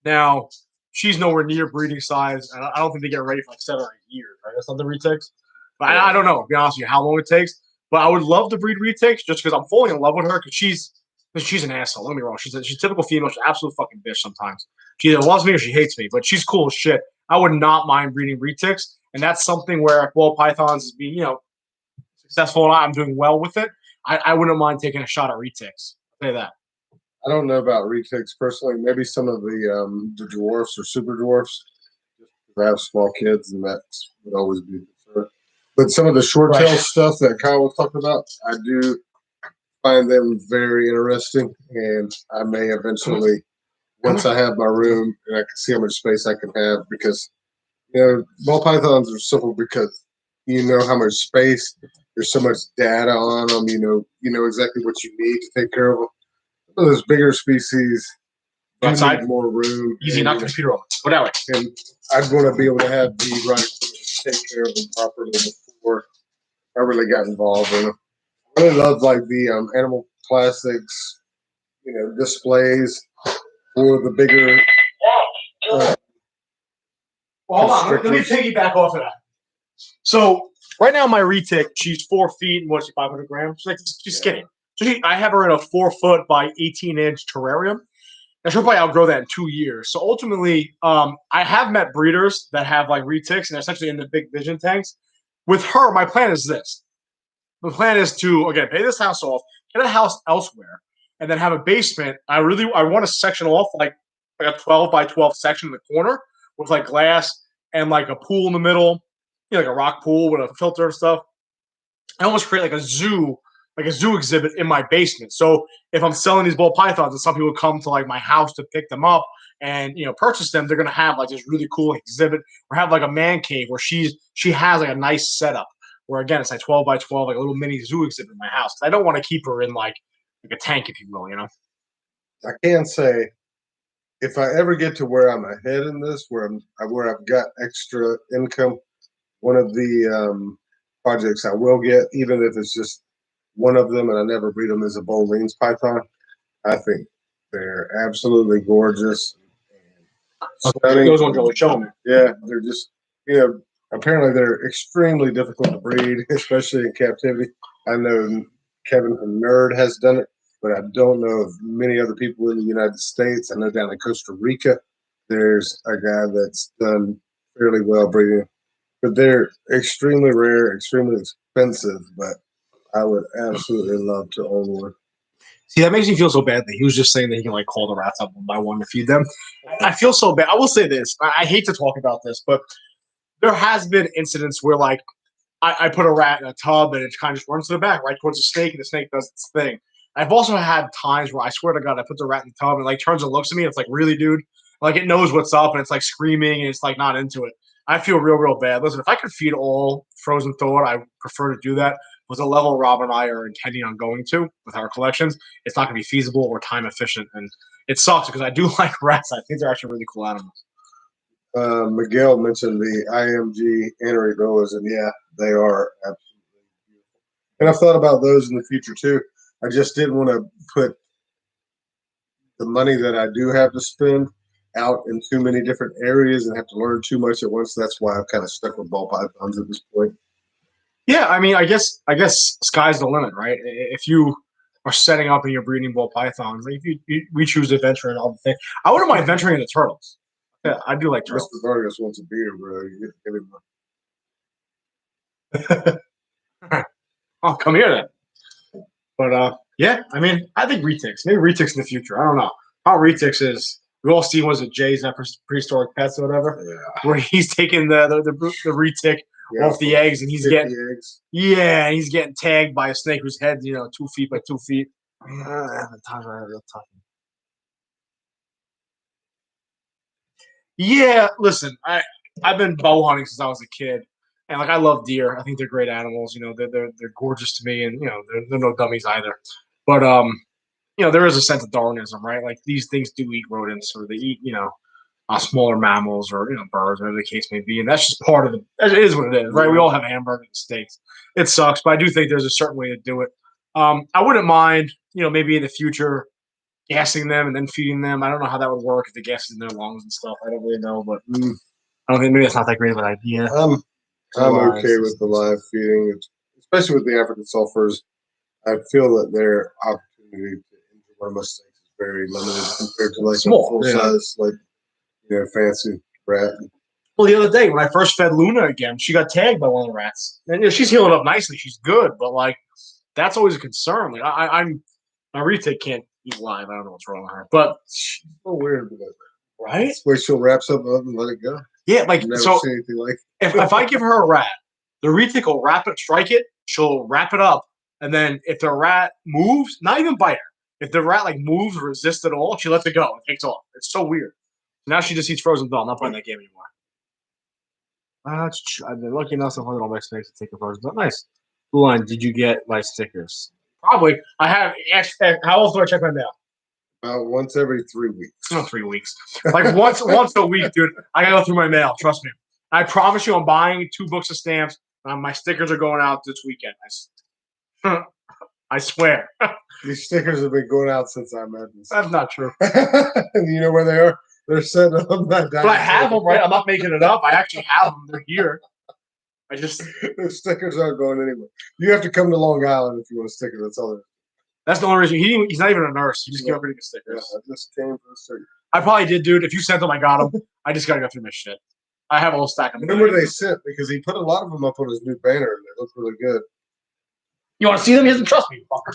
Now, she's nowhere near breeding size, and I don't think they get ready for like 7 or 8 years, right? That's not the retics. But I don't know, to be honest with you, how long it takes. But I would love to breed retics just because I'm falling in love with her because she's an asshole. Don't get me wrong. She's a typical female. She's an absolute fucking bitch sometimes. She either loves me or she hates me, but she's cool as shit. I would not mind breeding retics, and that's something where ball pythons is being, successful and I'm doing well with it. I wouldn't mind taking a shot at retics. I'll say that. I don't know about retics personally. Maybe some of the dwarfs or super dwarfs. I have small kids, and that would always be preferred. But some of the short tail stuff that Kyle was talking about, I do find them very interesting, and I may eventually, once I have my room and I can see how much space I can have, because ball pythons are simple because you know how much space. There's so much data on them. You know exactly what you need to take care of them. Those bigger species outside need more room. Easy, not computer on. Whatever. And I'd want to be able to have the right equipment to take care of them properly before I really got involved in them. I really love like the animal plastics, displays for the bigger. Well, hold on. Let me piggyback off of that. So right now, my retic, she's 4 feet and what's she, 500 grams? She's skinny. So I have her in a 4 foot by 18-inch terrarium. And she'll probably outgrow that in 2 years. So ultimately, I have met breeders that have like retics and they're essentially in the big vision tanks. With her, my plan is this. The plan is to, again, pay this house off, get a house elsewhere, and then have a basement. I want to section off like a 12 by 12 section in the corner with like glass and like a pool in the middle, like a rock pool with a filter and stuff. I almost create like a zoo exhibit in my basement. So if I'm selling these ball pythons and some people come to like my house to pick them up and purchase them, they're gonna have like this really cool exhibit or have like a man cave where she has like a nice setup where again it's like 12 by 12, like a little mini zoo exhibit in my house. I don't want to keep her in like a tank, if you will, I can say if I ever get to where I'm ahead in this, where I've got extra income, one of the projects I will get, even if it's just one of them and I never breed them, is a Boleyn's python. I think they're absolutely gorgeous. Stunning. Those ones really show me. Yeah, they're just, apparently they're extremely difficult to breed, especially in captivity. I know Kevin from Nerd has done it, but I don't know of many other people in the United States. I know down in Costa Rica, there's a guy that's done fairly well breeding, but they're extremely rare, extremely expensive, but I would absolutely love to own one. See, that makes me feel so badly. He was just saying that he can like call the rats up one by one to feed them. I feel so bad. I will say this. I hate to talk about this, but there has been incidents where like I put a rat in a tub and it kind of just runs to the back, right towards the snake, and the snake does its thing. I've also had times where I swear to God, I put the rat in the tub and like turns and looks at me. And it's like, really, dude? Like it knows what's up and it's like screaming and it's like not into it. I feel real bad. Listen, if I could feed all frozen thawed, I prefer to do that. With the level Rob and I are intending on going to with our collections, it's not going to be feasible or time efficient, and it sucks because I do like rats. I think they're actually really cool animals. Miguel mentioned the IMG Anery boas, and yeah, they are absolutely beautiful. And I've thought about those in the future too. I just didn't want to put the money that I do have to spend out in too many different areas and have to learn too much at once. That's why I've kind of stuck with ball pythons at this point. Yeah, I mean, I guess sky's the limit, right? If you are setting up and you're breeding ball pythons, like if we choose to venture in all the things, I wouldn't mind venturing into turtles. Yeah, I do like turtles. Mr. Vargas wants a beer, bro. You get to give him one. Oh, come here then. But yeah, I mean, I think retics. Maybe retics in the future. I don't know how retics is. We all see was it Jay's prehistoric pets or whatever, where he's taking the retic off the eggs and he's getting eggs. Yeah, he's getting tagged by a snake whose head's 2 feet by 2 feet. Yeah, listen, I've been bow hunting since I was a kid, and like I love deer. I think they're great animals. They're gorgeous to me, and they're no dummies either. But there is a sense of Darwinism, right? Like these things do eat rodents, or they eat smaller mammals, or birds, whatever the case may be, and that's just part of it. It is what it is, right? We all have hamburgers and steaks. It sucks, but I do think there's a certain way to do it. I wouldn't mind, maybe in the future, gassing them and then feeding them. I don't know how that would work if the gas is in their lungs and stuff. I don't really know, but I don't think maybe that's not that great of an idea. I'm okay with the live feeding, especially with the African sulfurs. I feel that their opportunity to injure one of my snakes is very limited compared to like Small, full size, like fancy rat. Well, the other day when I first fed Luna again, she got tagged by one of the rats, and she's healing up nicely. She's good, but like that's always a concern. Like I'm my retic can't eat live. I don't know what's wrong with her, but she's so weird with it, right? Where she'll wrap something up and let it go. Yeah, like never so. See anything like if I give her a rat, the retic will wrap it, strike it. She'll wrap it up, and then if the rat moves, not even bite her. If the rat like moves or resists at all, she lets it go and takes off. It's so weird. Now she just eats frozen doll. I'm not playing that game anymore. I've been lucky enough to find all my snakes to take a frozen doll. Nice. Blue Line, did you get my stickers? Probably. I have. How else do I check my mail? Once every 3 weeks. Not 3 weeks. Like once a week, dude. I gotta go through my mail. Trust me. I promise you, I'm buying 2 books of stamps. My stickers are going out this weekend. I swear. These stickers have been going out since I met them. That's not true. You know where they are? They're sitting on that. But I have them, right? I'm not making it up. I actually have them. They're here. The stickers aren't going anywhere. You have to come to Long Island if you want a sticker. That's all. That's the only reason. He's not even a nurse. He just came up with stickers. Yeah, I just came for the sticker. I probably did, dude. If you sent them, I got them. I just gotta go through my shit. I have a whole stack of them. Remember they sent because he put a lot of them up on his new banner and they look really good. You want to see them? He doesn't trust me, fucker.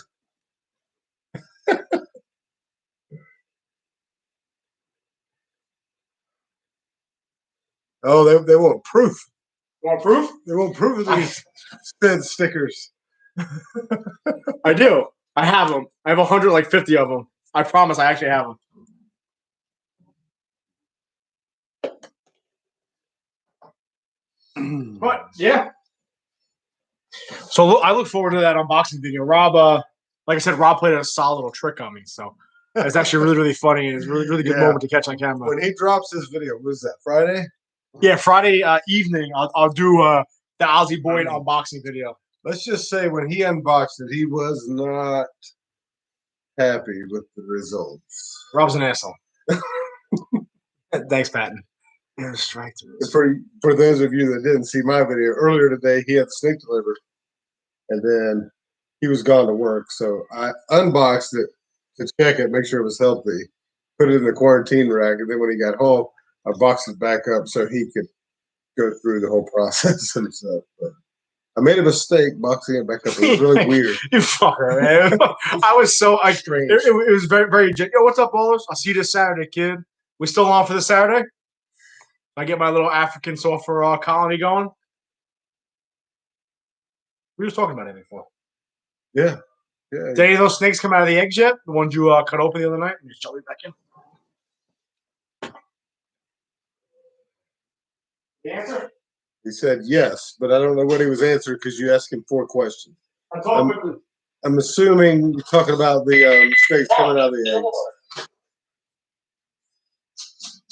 Oh, they want proof. You want proof? They want proof of these said stickers. I do. I have them. I have 150 of them. I promise I actually have them. But yeah. So I look forward to that unboxing video. Rob, like I said, Rob played a solid little trick on me. So it's actually really funny. And it's a really good moment to catch on camera. When he drops this video, what is that, Friday? Yeah, Friday evening, I'll do the Ozzy Boyd unboxing video. Let's just say when he unboxed it, he was not happy with the results. Rob's an asshole. Thanks, Patton. For those of you that didn't see my video, earlier today he had the snake delivered, and then he was gone to work. So I unboxed it to check it, make sure it was healthy, put it in the quarantine rack, and then when he got home, I boxed it back up so he could go through the whole process himself. But I made a mistake boxing it back up. It was really weird. You fucker, man. I was so strange. It was very. Yo, what's up, ballers? I'll see you this Saturday, kid. We still on for this Saturday? I get my little African sulfur colony going. We were talking about it before. Yeah. Did any of those snakes come out of the eggs yet? The ones you cut open the other night and you shut me back in? The answer? He said yes, but I don't know what he was answering because you asked him 4 questions. I'm assuming you're talking about the snakes coming out of the eggs.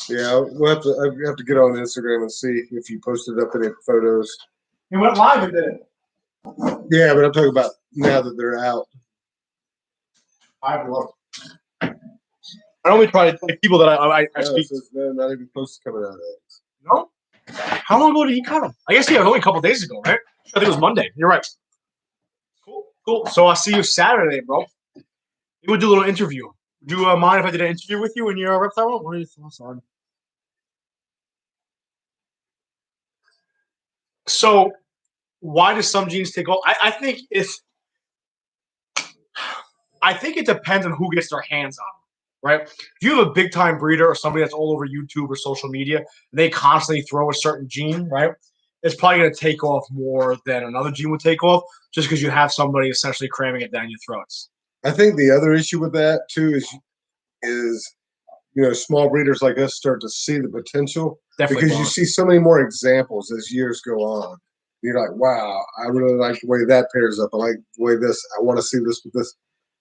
Yeah, we'll have to get on Instagram and see if you posted up any photos. He went live and did it. Yeah, but I'm talking about now that they're out. I have looked. I only try to like people that I speak to. They're not even close to coming out of eggs. No? How long ago did he cut them? I guess it was only a couple days ago, right? I think it was Monday. You're right. Cool, cool. So I'll see you Saturday, bro. We would do a little interview. Do you mind if I did an interview with you in your reptile world? What are your thoughts on? So, why do some genes take off? I think it depends on who gets their hands on them, right? If you have a big time breeder or somebody that's all over YouTube or social media, and they constantly throw a certain gene, right? It's probably going to take off more than another gene would take off, just because you have somebody essentially cramming it down your throats. I think the other issue with that too is small breeders like us start to see the potential. Definitely, because you see so many more examples as years go on. You're like, wow, I really like the way that pairs up. I like the way this. I want to see this with this,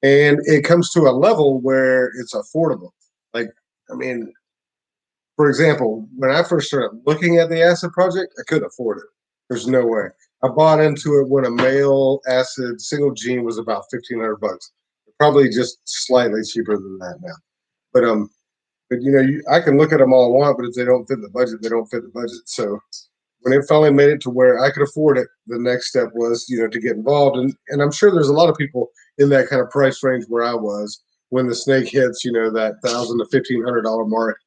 and it comes to a level where it's affordable. Like, I mean, for example, when I first started looking at the acid project, I couldn't afford it. There's no way. I bought into it when a male acid single gene was about $1,500. Probably just slightly cheaper than that now. But I can look at them all I want, but if they don't fit the budget, they don't fit the budget. So when it finally made it to where I could afford it, the next step was, to get involved. And I'm sure there's a lot of people in that kind of price range where I was when the snake hits, that $1,000 to $1,500 mark,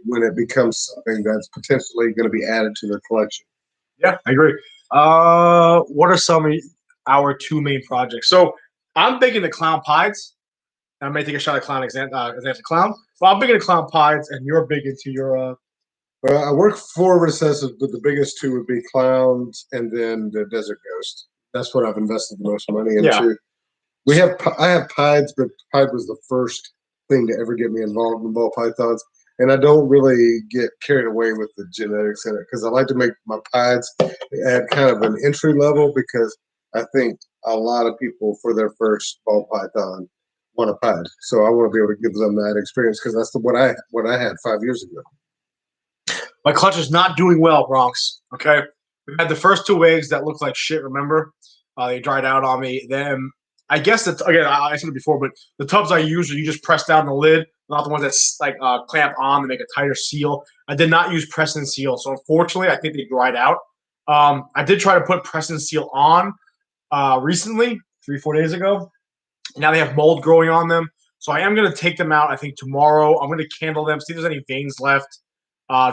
when it becomes something that's potentially going to be added to their collection. Yeah, I agree. What are some of our 2 main projects? So I'm big into clown pies. I may take a shot at clown clown. So I'm big into clown pies, and you're big into your. Well, I work 4 recessives, but the biggest 2 would be clowns and then the desert ghost. That's what I've invested the most money into. Yeah. I have pieds, but pied was the first thing to ever get me involved in ball pythons. And I don't really get carried away with the genetics in it because I like to make my pieds at kind of an entry level, because I think a lot of people for their first ball python want a pied. So I want to be able to give them that experience, because that's what I had 5 years ago. My clutch is not doing well, Bronx. Okay, we had the first 2 eggs that looked like shit. Remember, they dried out on me. Then I guess that's, again, I said it before, but the tubs I use, you just press down the lid, not the ones that clamp on to make a tighter seal. I did not use press and seal, so unfortunately, I think they dried out. I did try to put press and seal on recently, 3-4 days ago. Now they have mold growing on them, so I am going to take them out. I think tomorrow I'm going to candle them, see if there's any veins left.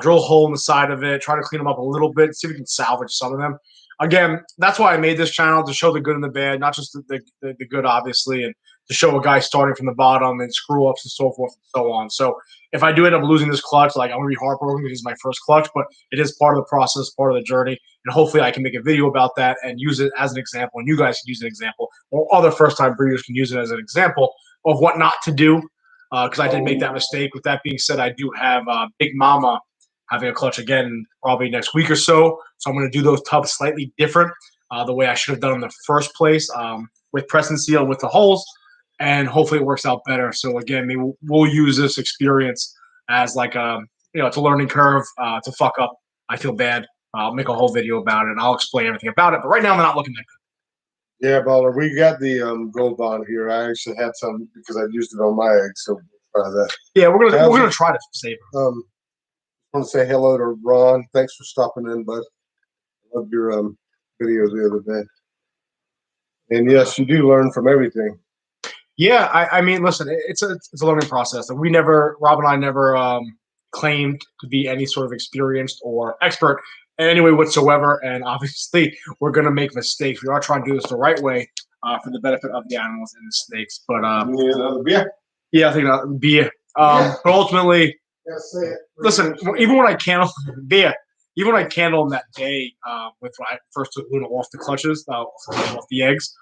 Drill a hole in the side of it, try to clean them up a little bit, see if we can salvage some of them. Again, that's why I made this channel, to show the good and the bad, not just the good, obviously, and to show a guy starting from the bottom and screw ups and so forth and so on. So if I do end up losing this clutch, I'm going to be heartbroken because it's my first clutch, but it is part of the process, part of the journey, and hopefully I can make a video about that and use it as an example, and you guys can use an example, or other first-time breeders can use it as an example of what not to do, because I did make that mistake. With that being said, I do have Big Mama having a clutch again probably next week or so. So I'm going to do those tubs slightly different, the way I should have done in the first place, with press and seal with the holes, and hopefully it works out better. So again, we'll use this experience as it's a learning curve. To fuck up, I feel bad. I'll make a whole video about it, and I'll explain everything about it. But right now, they're not looking that good. Yeah, Baller, we got the gold bond here. I actually had some because I used it on my eggs, so we'll try that. Yeah, we're gonna try to save them. I want to say hello to Ron. Thanks for stopping in, bud. I loved your video the other day. And yes, you do learn from everything. Yeah, I mean, listen, it's a learning process. And Rob and I never claimed to be any sort of experienced or expert in any way whatsoever. And obviously, we're going to make mistakes. We are trying to do this the right way for the benefit of the animals and the snakes. But yeah, I think beer. But ultimately, listen, even when I candle beer, even when I candle them that day with when I first took Luna off the clutches, off the eggs,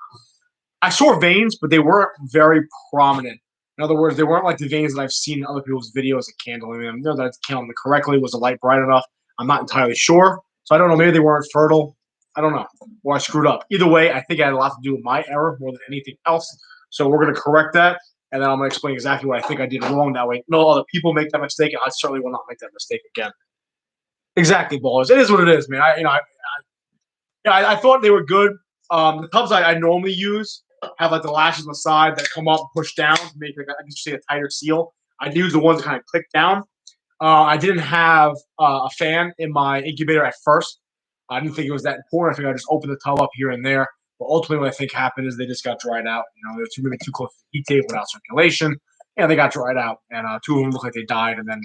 I saw veins, but they weren't very prominent. In other words, they weren't like the veins that I've seen in other people's videos of candling them. That I candled them correctly. Was the light bright enough? I'm not entirely sure. So I don't know. Maybe they weren't fertile. I don't know. Or I screwed up. Either way, I think it had a lot to do with my error more than anything else. So we're going to correct that. And then I'm going to explain exactly what I think I did wrong. That way, no other people make that mistake. And I certainly will not make that mistake again. Exactly, ballers. It is what it is, man. I thought they were good. The tubs I normally use have like the lashes on the side that come up and push down to make like I guess you say a tighter seal. I use the ones that kind of click down. I didn't have a fan in my incubator at first. I didn't think it was that important. I think I just opened the tub up here and there. But ultimately, what I think happened is they just got dried out. They're maybe too close to the heat table without circulation. Yeah, they got dried out, and two of them look like they died. And then,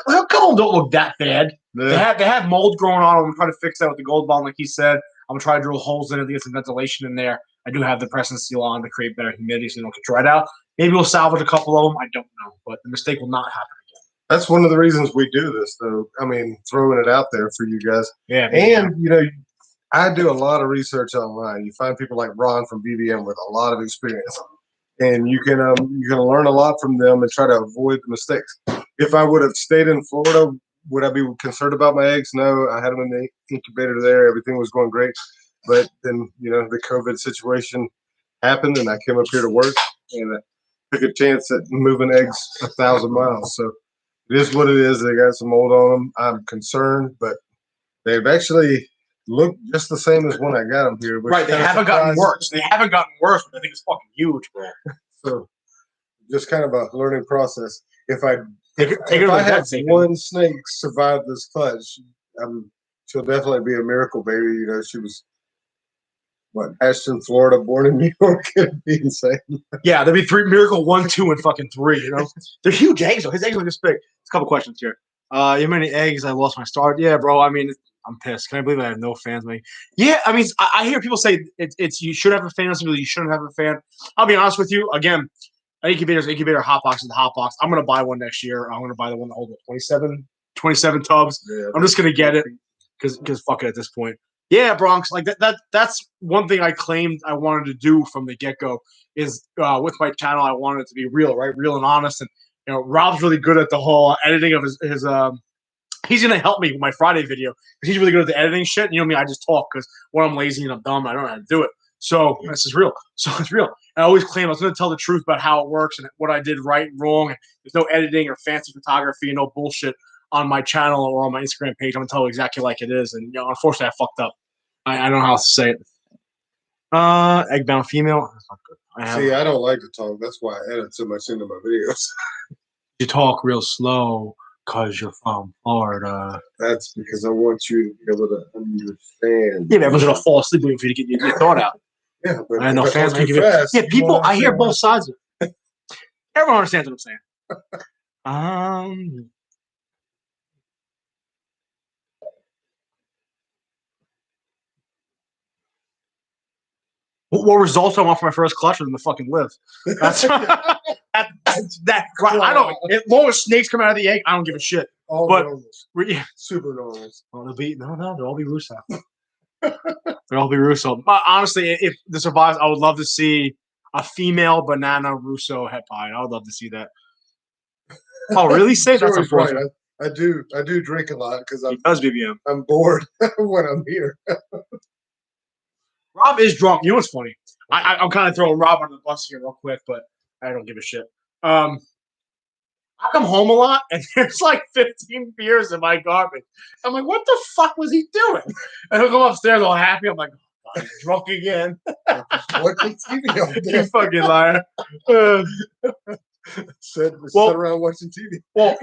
a couple of them don't look that bad. Yeah. They have mold growing on them. I'm trying to fix that with the gold bond, like he said. I'm gonna try to drill holes in it to get some ventilation in there. I do have the press and seal on to create better humidity so they don't get dried out. Maybe we'll salvage a couple of them. I don't know, but the mistake will not happen again. That's one of the reasons we do this, though. I mean, throwing it out there for you guys. Yeah, and I do a lot of research online. You find people like Ron from BBM with a lot of experience, and you can learn a lot from them and try to avoid the mistakes. If I would have stayed in Florida, would I be concerned about my eggs? No, I had them in the incubator there. Everything was going great. But then, the COVID situation happened, and I came up here to work, and I took a chance at moving eggs 1,000 miles. So it is what it is. They got some mold on them. I'm concerned, but they've actually look just the same as when I got them here. Right, they haven't gotten worse. They haven't gotten worse, but I think it's fucking huge, bro. So, just kind of a learning process. If I had one snake survive this clutch, she'll definitely be a miracle baby. She was hatched in Florida, born in New York. It'd be insane. Yeah, there'd be miracle 1, 2, and fucking 3. They're huge eggs though. His eggs are this big. It's a couple questions here. You many eggs? I lost my start. Yeah, bro. I mean, I'm pissed. Can I believe I have no fans? Yeah, I mean, I hear people say it's you should have a fan. You shouldn't have a fan. I'll be honest with you. Again, incubator, hot box is the hot box. I'm gonna buy one next year. I'm gonna buy the one that holds 27 tubs. Yeah, I'm just gonna get it because fuck it at this point. Yeah, Bronx. Like that's one thing I claimed I wanted to do from the get go is with my channel. I wanted it to be real, right? Real and honest. And Rob's really good at the whole editing of his he's gonna help me with my Friday video because he's really good at the editing shit. Me, I just talk because when I'm lazy and I'm dumb, I don't know how to do it. So this is real. So it's real. I always claim I was gonna tell the truth about how it works and what I did right and wrong. There's no editing or fancy photography, no bullshit on my channel or on my Instagram page. I'm gonna tell it exactly like it is. And unfortunately, I fucked up. I don't know how to say it. Egg-bound female. That's not good. I don't like to talk. That's why I edit so much into my videos. You talk real slow. Because you're from Florida. That's because I want you to be able to understand. Yeah, everyone's gonna fall asleep waiting for you to get your thought out. Yeah, but I know fans make it. Yeah, people. I hear both sides of it. Everyone understands what I'm saying. What results I want for my first clutch than the fucking live. That's that. I don't. As long as snakes come out of the egg, I don't give a shit. All normals. Yeah, super normals. Well, they'll all be Russo. They'll all be Russo. But honestly, if this survives, I would love to see a female banana Russo het pied. I would love to see that. Oh, really? Say that's unfortunate. Right. I do drink a lot because BBM. I'm bored when I'm here. Rob is drunk. You know what's funny? I'm kind of throwing Rob under the bus here real quick, but I don't give a shit. I come home a lot, and there's like 15 beers in my garbage. I'm like, what the fuck was he doing? And he'll go upstairs all happy. I'm like, oh, he's drunk again. Watching TV all day. You fucking liar. Sit around watching TV. Well,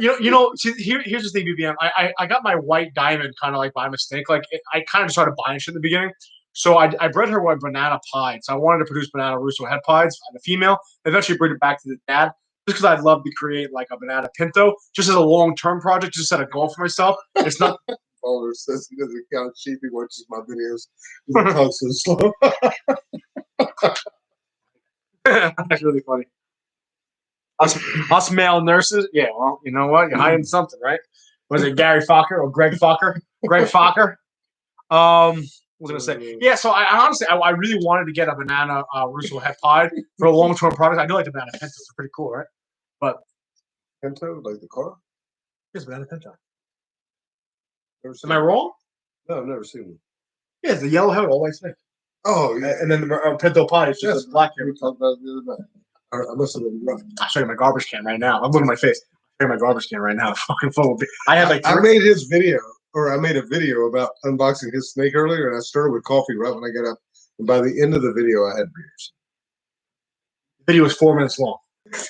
see, here's the thing, BBM. I got my white diamond kind of like by mistake. Like I kind of started buying shit in the beginning. So I bred her with banana pied. So I wanted to produce banana Russo het pieds, the female, eventually bring it back to the dad. Just because I'd love to create like a banana pinto, just as a long-term project, just set a goal for myself. It's not. Baller says he doesn't count sheep. He watches my videos. He talks so slow. That's really funny. Us male nurses, yeah. Well, you know what? You're hiding something, right? Was it Gary Fokker or Greg Fokker? Greg Fokker. What was I gonna say? Yeah, so I honestly, I really wanted to get a banana Russo het pied for a long-term product. I do like the banana pintos; they're pretty cool, right? But pinto, like the car? Yes, banana pinto. Am I wrong? No, I've never seen one. Yeah, it's the yellow head, all white snake. Oh, yeah. And then the pinto pie is just a black hair. We talked about it the other night. I must have been wrong. I'll show you my garbage can right now. I'm looking at my face. I'll show you my garbage can right now. Fucking full. I had like I made his video, or I made a video about unboxing his snake earlier, and I started with coffee right when I got up. And by the end of the video, I had beers. The video was 4 minutes long.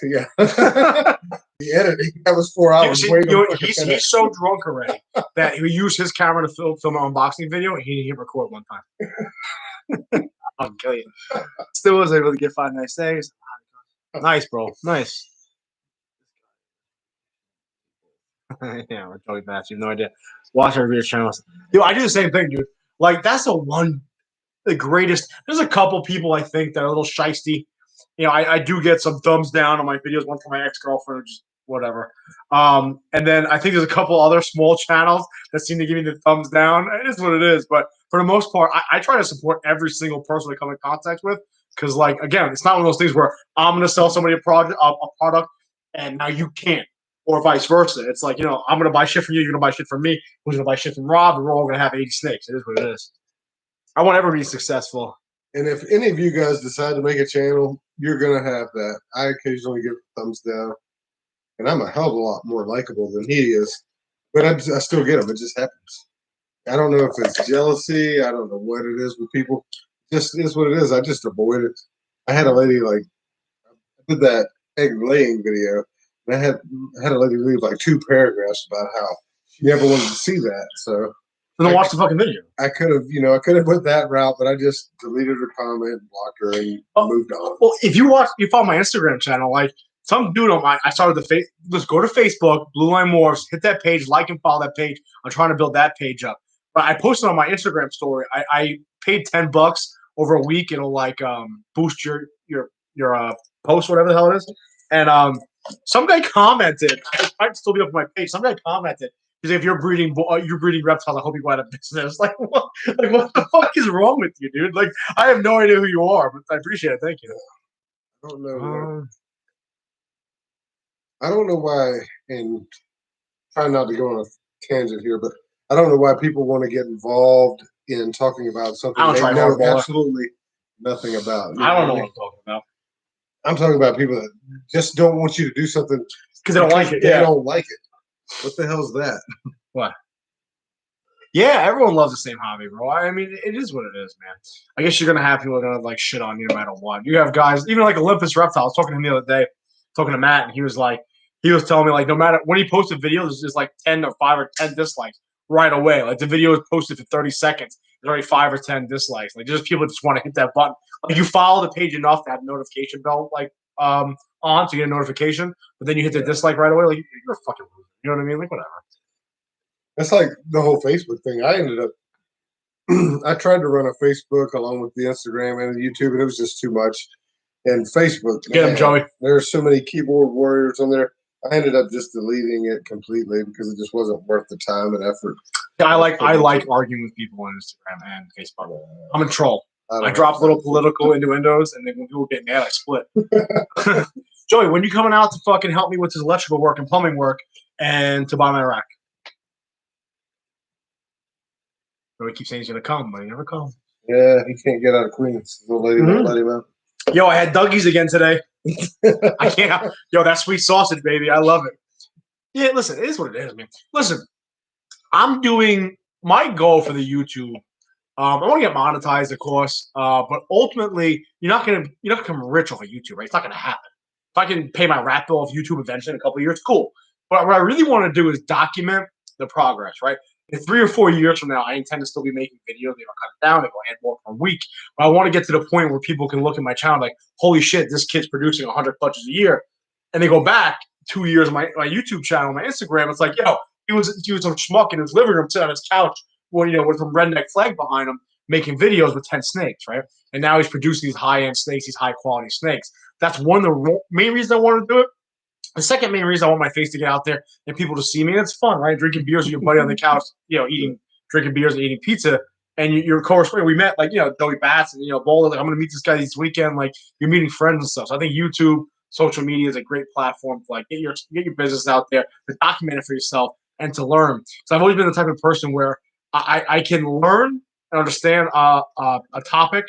Yeah. The editing, that was 4 hours. He's so drunk already that he used his camera to film an unboxing video, and he didn't record one time. I'll kill you. Still was able to get 5 nice days. Nice, bro. Nice. Yeah, we're Joey Bats. You have no idea. Watch our video channels. Yo, I do the same thing, dude. Like, that's the greatest. There's a couple people I think that are a little shisty. You know, I do get some thumbs down on my videos, one from my ex-girlfriend, just whatever. And then I think there's a couple other small channels that seem to give me the thumbs down. It is what it is. But for the most part, I try to support every single person I come in contact with. Because, like, again, it's not one of those things where I'm going to sell somebody a product, and now you can't. Or vice versa. It's like, you know, I'm going to buy shit from you. You're going to buy shit from me. Who's going to buy shit from Rob? And we're all going to have 80 snakes. It is what it is. I want everybody to be successful. And if any of you guys decide to make a channel, you're going to have that. I occasionally give thumbs down. And I'm a hell of a lot more likable than he is. But I still get them. It just happens. I don't know if it's jealousy. I don't know what it is with people. It just is what it is. I just avoid it. I had a lady, like, I did that egg laying video. And I had a lady leave like 2 paragraphs about how she never wanted to see that. So then watch the fucking video. I could have went that route, but I just deleted her comment, blocked her, and moved on. Well, if you follow my Instagram channel, like some dude on I started just go to Facebook, Blue Line Morphs, hit that page, like and follow that page. I'm trying to build that page up. But I posted on my Instagram story. I paid $10 over a week. It'll like boost your post, whatever the hell it is. And some guy commented. I might still be up on my page. Some guy commented. Because if you're breeding reptiles, I hope you go out of business. Like what the fuck is wrong with you, dude? Like, I have no idea who you are, but I appreciate it. Thank you. I don't know. I don't know why, and trying not to go on a tangent here, but I don't know why people want to get involved in talking about something they know absolutely nothing about. I don't know what I'm talking about. I'm talking about people that just don't want you to do something because they don't like it. They don't like it. What the hell's that? What? Yeah, everyone loves the same hobby, bro. I mean, it is what it is, man. I guess you're gonna have people that are gonna like shit on you no matter what. You have guys, even like Olympus Reptiles. I was talking to him the other day, talking to Matt, and he was telling me like no matter when he posts a video, there's just like 10 or 5 or 10 dislikes right away. Like the video is posted for 30 seconds, there's already 5 or 10 dislikes. Like just people just want to hit that button. Like you follow the page enough to have notification bell on to get a notification, but then you hit the dislike right away. Like you're a fucking loser. You know what I mean? Like whatever. That's like the whole Facebook thing. I ended up, I tried to run a Facebook along with the Instagram and the YouTube, and it was just too much. And Facebook, get him, Joey. There are so many keyboard warriors on there. I ended up just deleting it completely because it just wasn't worth the time and effort. Yeah, I like arguing with people on Instagram and Facebook. I'm a troll. I drop little political innuendos, and then when people get mad, I split. Joey, when you coming out to fucking help me with this electrical work and plumbing work and to buy my rack? Joey keeps saying he's gonna come, but he never comes. Yeah, he can't get out of Queens. The lady won't let him out. Yo, I had Dougie's again today. I can't. Yo, that sweet sausage, baby. I love it. Yeah, listen, it is what it is, man. Listen, I'm doing my goal for the YouTube. I want to get monetized, of course, but ultimately, you're not gonna become rich off of YouTube, right? It's not gonna happen. If I can pay my rat bill off YouTube eventually in a couple of years, cool. But what I really want to do is document the progress, right? In 3 or 4 years from now, I intend to still be making videos. They don't cut it down. They go add more per week. But I want to get to the point where people can look at my channel like, holy shit, this kid's producing 100 clutches a year. And they go back 2 years on my YouTube channel, my Instagram. It's like, yo, he was a schmuck in his living room sitting on his couch, with some redneck flag behind him, making videos with 10 snakes, right? And now he's producing these high-end snakes, these high-quality snakes. That's one of the main reasons I want to do it. The second main reason I want my face to get out there and people to see me, and it's fun, right? Drinking beers with your buddy on the couch, drinking beers and eating pizza. And you're corresponding. We met, Joey Bats and, Bowler. Like, I'm going to meet this guy this weekend. Like, you're meeting friends and stuff. So I think YouTube, social media is a great platform to, get your business out there, to document it for yourself, and to learn. So I've always been the type of person where I can learn and understand a topic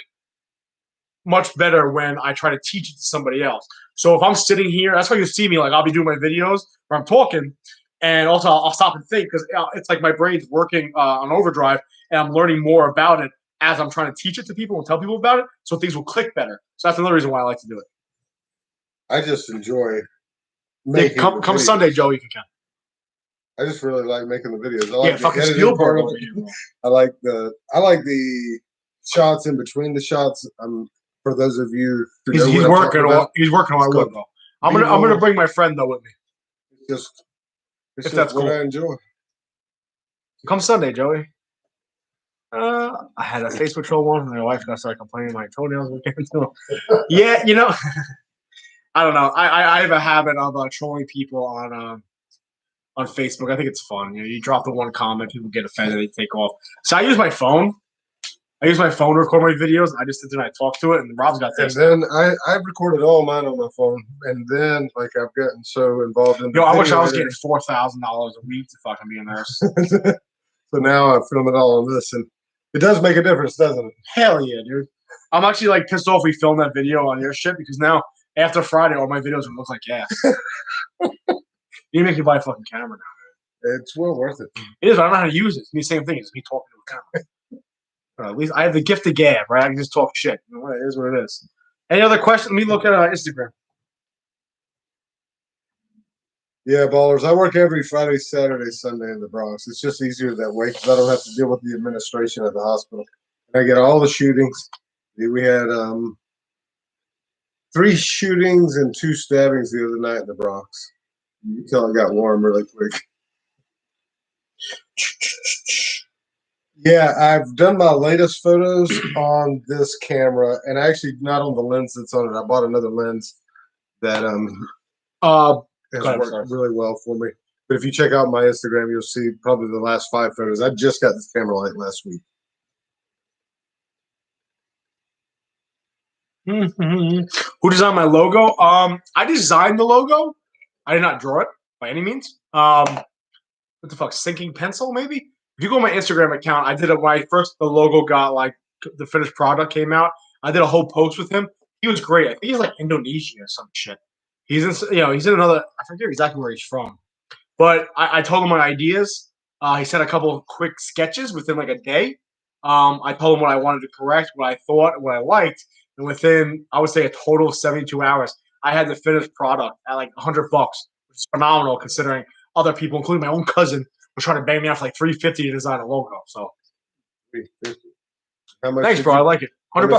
much better when I try to teach it to somebody else. So if I'm sitting here, that's why you see me, like I'll be doing my videos where I'm talking, and also I'll stop and think because it's like my brain's working on overdrive, and I'm learning more about it as I'm trying to teach it to people and tell people about it, so things will click better. So that's another reason why I like to do it. I just enjoy making. Come Sunday, Joey, if you can. I just really like making the videos. I like the fucking editing part of over it. here. I like the shots in between the shots. For those of you who know He's working on my wood, though. I'm gonna bring my friend though with me. It's just that's what cool. I enjoy. Come Sunday, Joey. I had a Facebook troll one. My wife's gonna start complaining my toenails again. Yeah, you know, I don't know. I have a habit of trolling people on Facebook. I think it's fun. You know, you drop the one comment, people get offended, they take off. So I use my phone. I use my phone to record my videos. I just sit there and I talk to it, and Rob's got this. And then I've recorded all mine on my phone, and then like I've gotten so involved in. I wish I was getting $4,000 a week to fucking be a nurse. So now I film it all on this, and it does make a difference, doesn't it? Hell yeah, dude. I'm actually like pissed off we filmed that video on your shit because now after Friday, all my videos will look like gas. You make me buy a fucking camera now. It's well worth it. It is, but I don't know how to use it. It's the same thing. It's me talking to a camera. At least I have the gift of gab, right? I can just talk shit. You know, it is what it is. Any other questions? Let me look at Instagram. Yeah, ballers. I work every Friday, Saturday, Sunday in the Bronx. It's just easier that way because I don't have to deal with the administration at the hospital. And I get all the shootings. We had 3 shootings and 2 stabbings the other night in the Bronx. You can tell it got warm really quick. Yeah, I've done my latest photos on this camera, and actually not on the lens that's on it. I bought another lens that has worked really well for me. But if you check out my Instagram, you'll see probably the last 5 photos. I just got this camera light last week. Who designed my logo? I designed the logo. I did not draw it by any means. What the fuck? Sinking pencil, maybe? If you go on my Instagram account, I did it when the logo got like the finished product came out. I did a whole post with him. He was great. I think he's like Indonesia or some shit. He's in another. I forget exactly where he's from, but I told him my ideas. He sent a couple of quick sketches within like a day. I told him what I wanted to correct, what I thought, what I liked, and within I would say a total of 72 hours, I had the finished product at like $100, which is phenomenal considering other people, including my own cousin, was trying to bang me out for like $350 to design a logo. So, $350. How much? Thanks, bro. I like it. $100.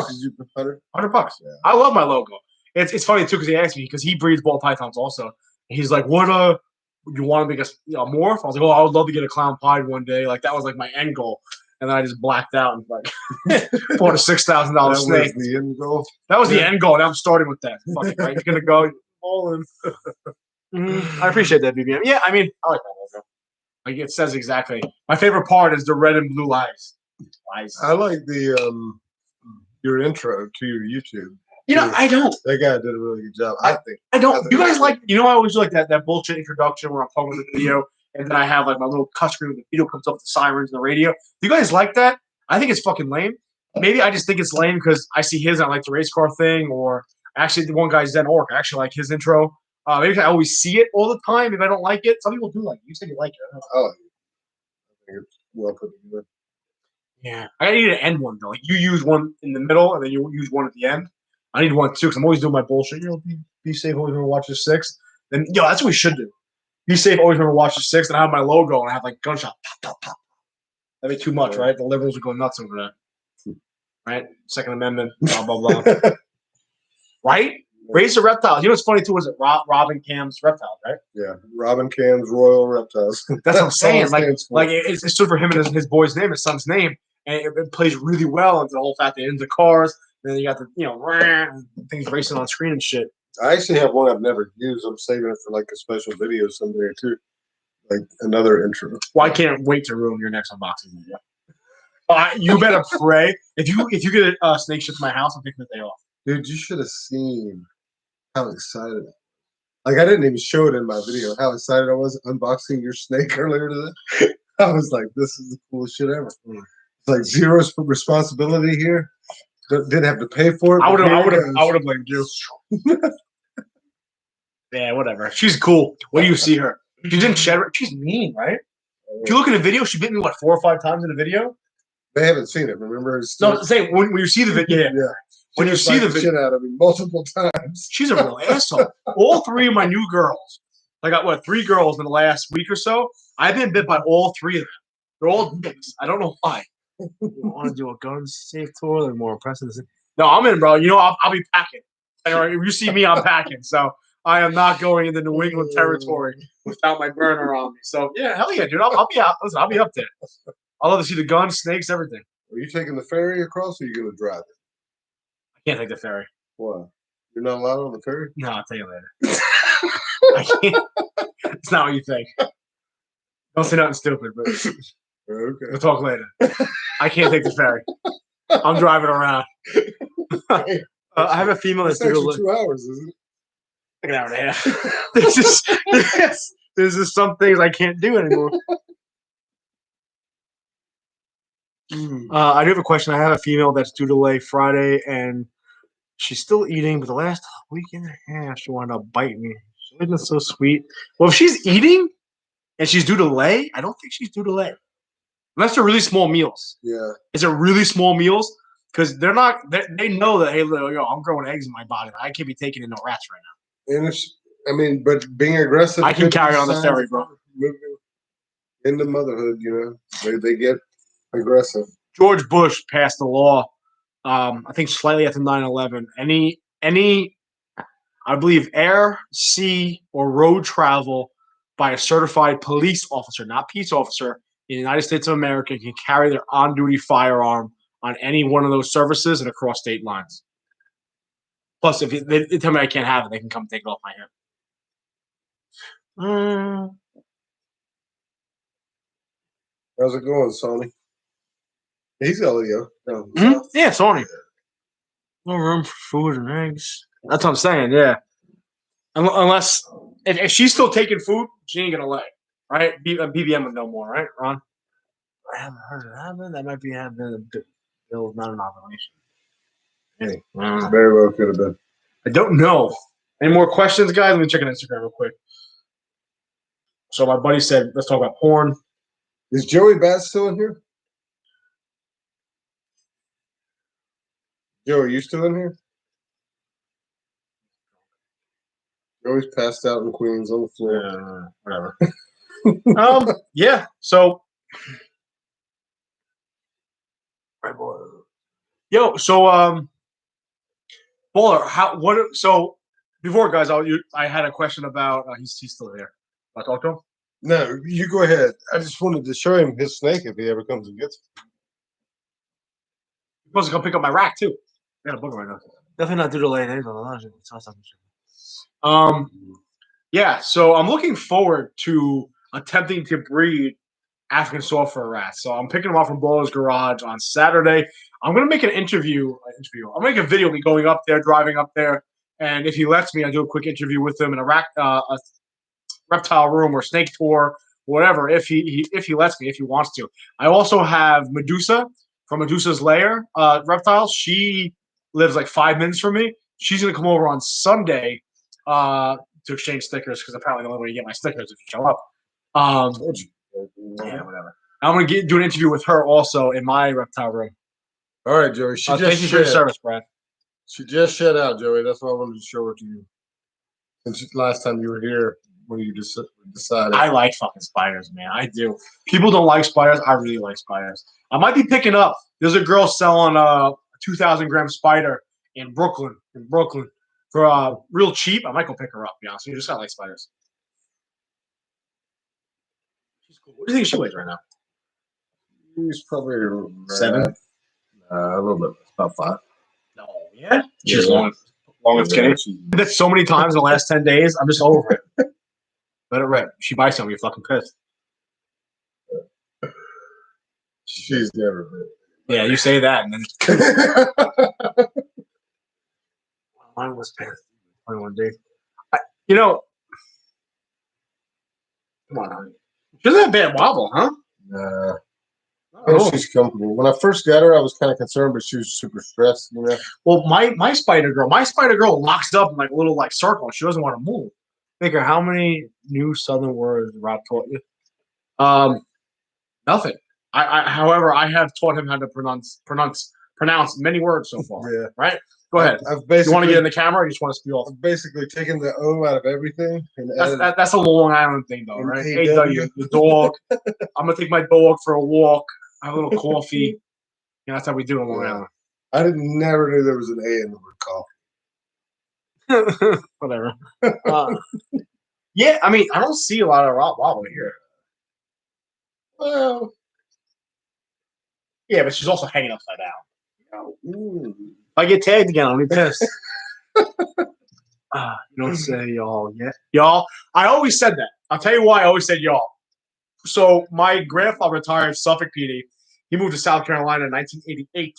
$100. $100. Yeah. I love my logo. It's funny too because he asked me because he breeds ball pythons also. And he's like, "What you want to make a morph?" I was like, "Oh, I would love to get a clown pied one day." Like that was like my end goal. And then I just blacked out and like bought a $6,000 snake. That was the end goal. That was the end goal. Now I'm starting with that. Fuck it, right? You're gonna go all in. I appreciate that, BBM. Yeah, I mean, I like that logo. Like it says exactly. My favorite part is the red and blue eyes. I like the your intro to your YouTube. You know, I don't. That guy did a really good job. I think. I don't. You guys like? You know, I always do like that bullshit introduction where I'm talking with the video, and then I have like my little cut screen with the video comes up with the sirens and the radio. Do you guys like that? I think it's fucking lame. Maybe I just think it's lame because I see his and I like the race car thing, or actually the one guy's Zen Orc. I actually like his intro. Maybe I always see it all the time. If I don't like it, some people do like it. You said you like it. Oh, I think it's well put together. Yeah, I need to end one though. Like you use one in the middle, and then you use one at the end. I need one too because I'm always doing my bullshit. You know, be safe. Always remember watch the 6. Then that's what we should do. Be safe. Always remember watch the 6. And I have my logo and I have like gunshot. Pop, pop, pop. That'd be too much, right? The liberals would go nuts over that. Right? Second Amendment. Blah blah blah. Right? Racr Reptiles. You know what's funny too? Was it Robin Cam's Reptiles, right? Yeah, Robin Cam's Royal Reptiles. That's what I'm saying. Like it's stood for him and his boy's name, his son's name, and it plays really well into the whole fact that into cars. And then you got the things racing on screen and shit. I actually have one I've never used. I'm saving it for like a special video someday too, like another intro. Well, I can't wait to ruin your next unboxing video. You better pray if you get a snake ship to my house, I'm taking the day off. Dude, you should have seen how excited. Like I didn't even show it in my video. How excited I was unboxing your snake earlier today. I was like, "This is the coolest shit ever." It's like zero responsibility here. Didn't have to pay for it. I would have blamed you. Yeah, whatever. She's cool. When do you see her? She didn't shed. She's mean, right? If you look at the video, she bit me what 4 or 5 times in the video. They haven't seen it. Remember? No, say when you see the video. Yeah. When you see the shit out of me multiple times. She's a real asshole. All 3 of my new girls. I got what 3 girls in the last week or so. I've been bit by all 3 of them. They're all dicks. I don't know why. You want to do a gun safe tour? They're more impressive. No, I'm in, bro. You know, I'll be packing. If you see me, I'm packing. So I am not going into New England territory without my burner on me. So yeah, hell yeah, dude. I'll be out. Listen, I'll be up there. I'll love to see the guns, snakes, everything. Are you taking the ferry across, or are you going to drive it? I can't take the ferry. Why? You're not allowed on the ferry? No, I'll tell you later. I can't. It's not what you think. Don't say nothing stupid, but okay. We'll talk later. I can't take the ferry. I'm driving around. I have a female that's actually 2 hours, isn't it? Like an hour and a half. There's just some things I can't do anymore. I do have a question. I have a female that's due to lay Friday, and she's still eating, but the last week and a half, she wanted to bite me. She's been so sweet. Well, if she's eating and she's due to lay, I don't think she's due to lay. Unless they're really small meals. Yeah. Is it really small meals? Because they're not, they know that, hey, yo, I'm growing eggs in my body. I can't be taking in no rats right now. And it's, I mean, but being aggressive. I can carry on the ferry, bro. Moving into motherhood, you know, they get aggressive. George Bush passed a law, I think slightly after 9/11. Any, I believe, air, sea, or road travel by a certified police officer, not peace officer, in the United States of America can carry their on-duty firearm on any one of those services and across state lines. Plus, if they tell me I can't have it, they can come take it off my hand. How's it going, Sony? He's Elio. Yeah, Sony. No room for food and eggs. That's what I'm saying, yeah. Unless, if she's still taking food, she ain't going to lay, right? BBM would know more, right, Ron? I haven't heard it happen. That might be happening. The bill is not an ovulation. Hey, very well could have been. I don't know. Any more questions, guys? Let me check on Instagram real quick. So my buddy said, let's talk about porn. Is Joey Bat still in here? Joey, are you still in here? Joey's passed out in Queens on the floor. Whatever. Yeah. So, yo. So, Baller. So, before guys, I had a question about. He's still there. I talk to him. No, you go ahead. I just wanted to show him his snake if he ever comes and gets it. He's supposed to come pick up my rack too. I got a book right now. Definitely not due to late. Yeah, so I'm looking forward to attempting to breed African software rats. So I'm picking them up from Baller's Garage on Saturday. I'm gonna make an interview. I'll make a video of me going up there, driving up there, and if he lets me, I'll do a quick interview with him in a reptile room or snake tour, whatever. If he lets me, if he wants to. I also have Medusa from Medusa's Lair Reptiles. She lives like 5 minutes from me. She's gonna come over on Sunday to exchange stickers because apparently the only way you get my stickers is if you show up. Yeah, whatever. I'm gonna do an interview with her also in my reptile room. All right, Joey. Thank you for your service, Brad. She just shed out, Joey. That's why I wanted to show her to you. Since last time you were here, when you just decided. I like fucking spiders, man. I do. People don't like spiders. I really like spiders. I might be picking up. There's a girl selling a 2,000-gram spider in Brooklyn for real cheap. I might go pick her up. Yeah, so you just gotta like spiders. She's cool. What do you think she weighs right now? She's probably 7. A little bit, about 5. No, yeah. She's long and skinny. I did that so many times in the last 10 days. I'm just over it. Let it rip. She buys something, you're fucking pissed. She's never been. Yeah, you say that, and then mine was pissed. 21 days. Come on, honey. She doesn't have bad wobble, huh? Nah. Oh. She's comfortable. When I first got her, I was kind of concerned, but she was super stressed. You know. Well, my spider girl locks up in like a little like circle. She doesn't want to move. Think of how many new Southern words Rob taught you. Nothing. However, I have taught him how to pronounce many words so far. Yeah. Right. Go ahead. I've basically, you want to get in the camera, or you just want to spew off? I've basically taken the O out of everything. And That's a Long Island thing, though, right? AW. The dog. I'm gonna take my dog for a walk. Have a little coffee. Yeah, that's how we do in Long Island. I never knew there was an A in the word coffee. Whatever. Yeah, I mean, I don't see a lot of wobble here. Well, yeah, but she's also hanging upside down. If I get tagged again, I'll be pissed. You don't say y'all yet. Y'all, I always said that. I'll tell you why I always said y'all. So my grandfather retired Suffolk PD. He moved to South Carolina in 1988.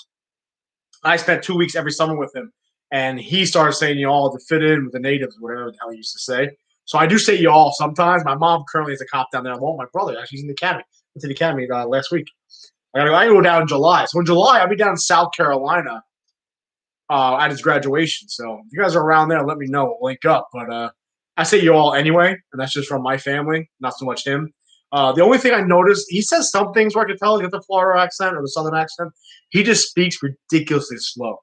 I spent 2 weeks every summer with him, and he started saying y'all to fit in with the natives, whatever the hell he used to say. So I do say y'all sometimes. My mom currently is a cop down there. Well, my brother actually is in the academy. Went to the academy last week. I go down in July. So in July, I'll be down in South Carolina at his graduation. So if you guys are around there, let me know. We'll link up. But I say you all anyway, and that's just from my family, not so much him. The only thing I noticed, he says some things where I can tell he has the Florida accent or the Southern accent. He just speaks ridiculously slow.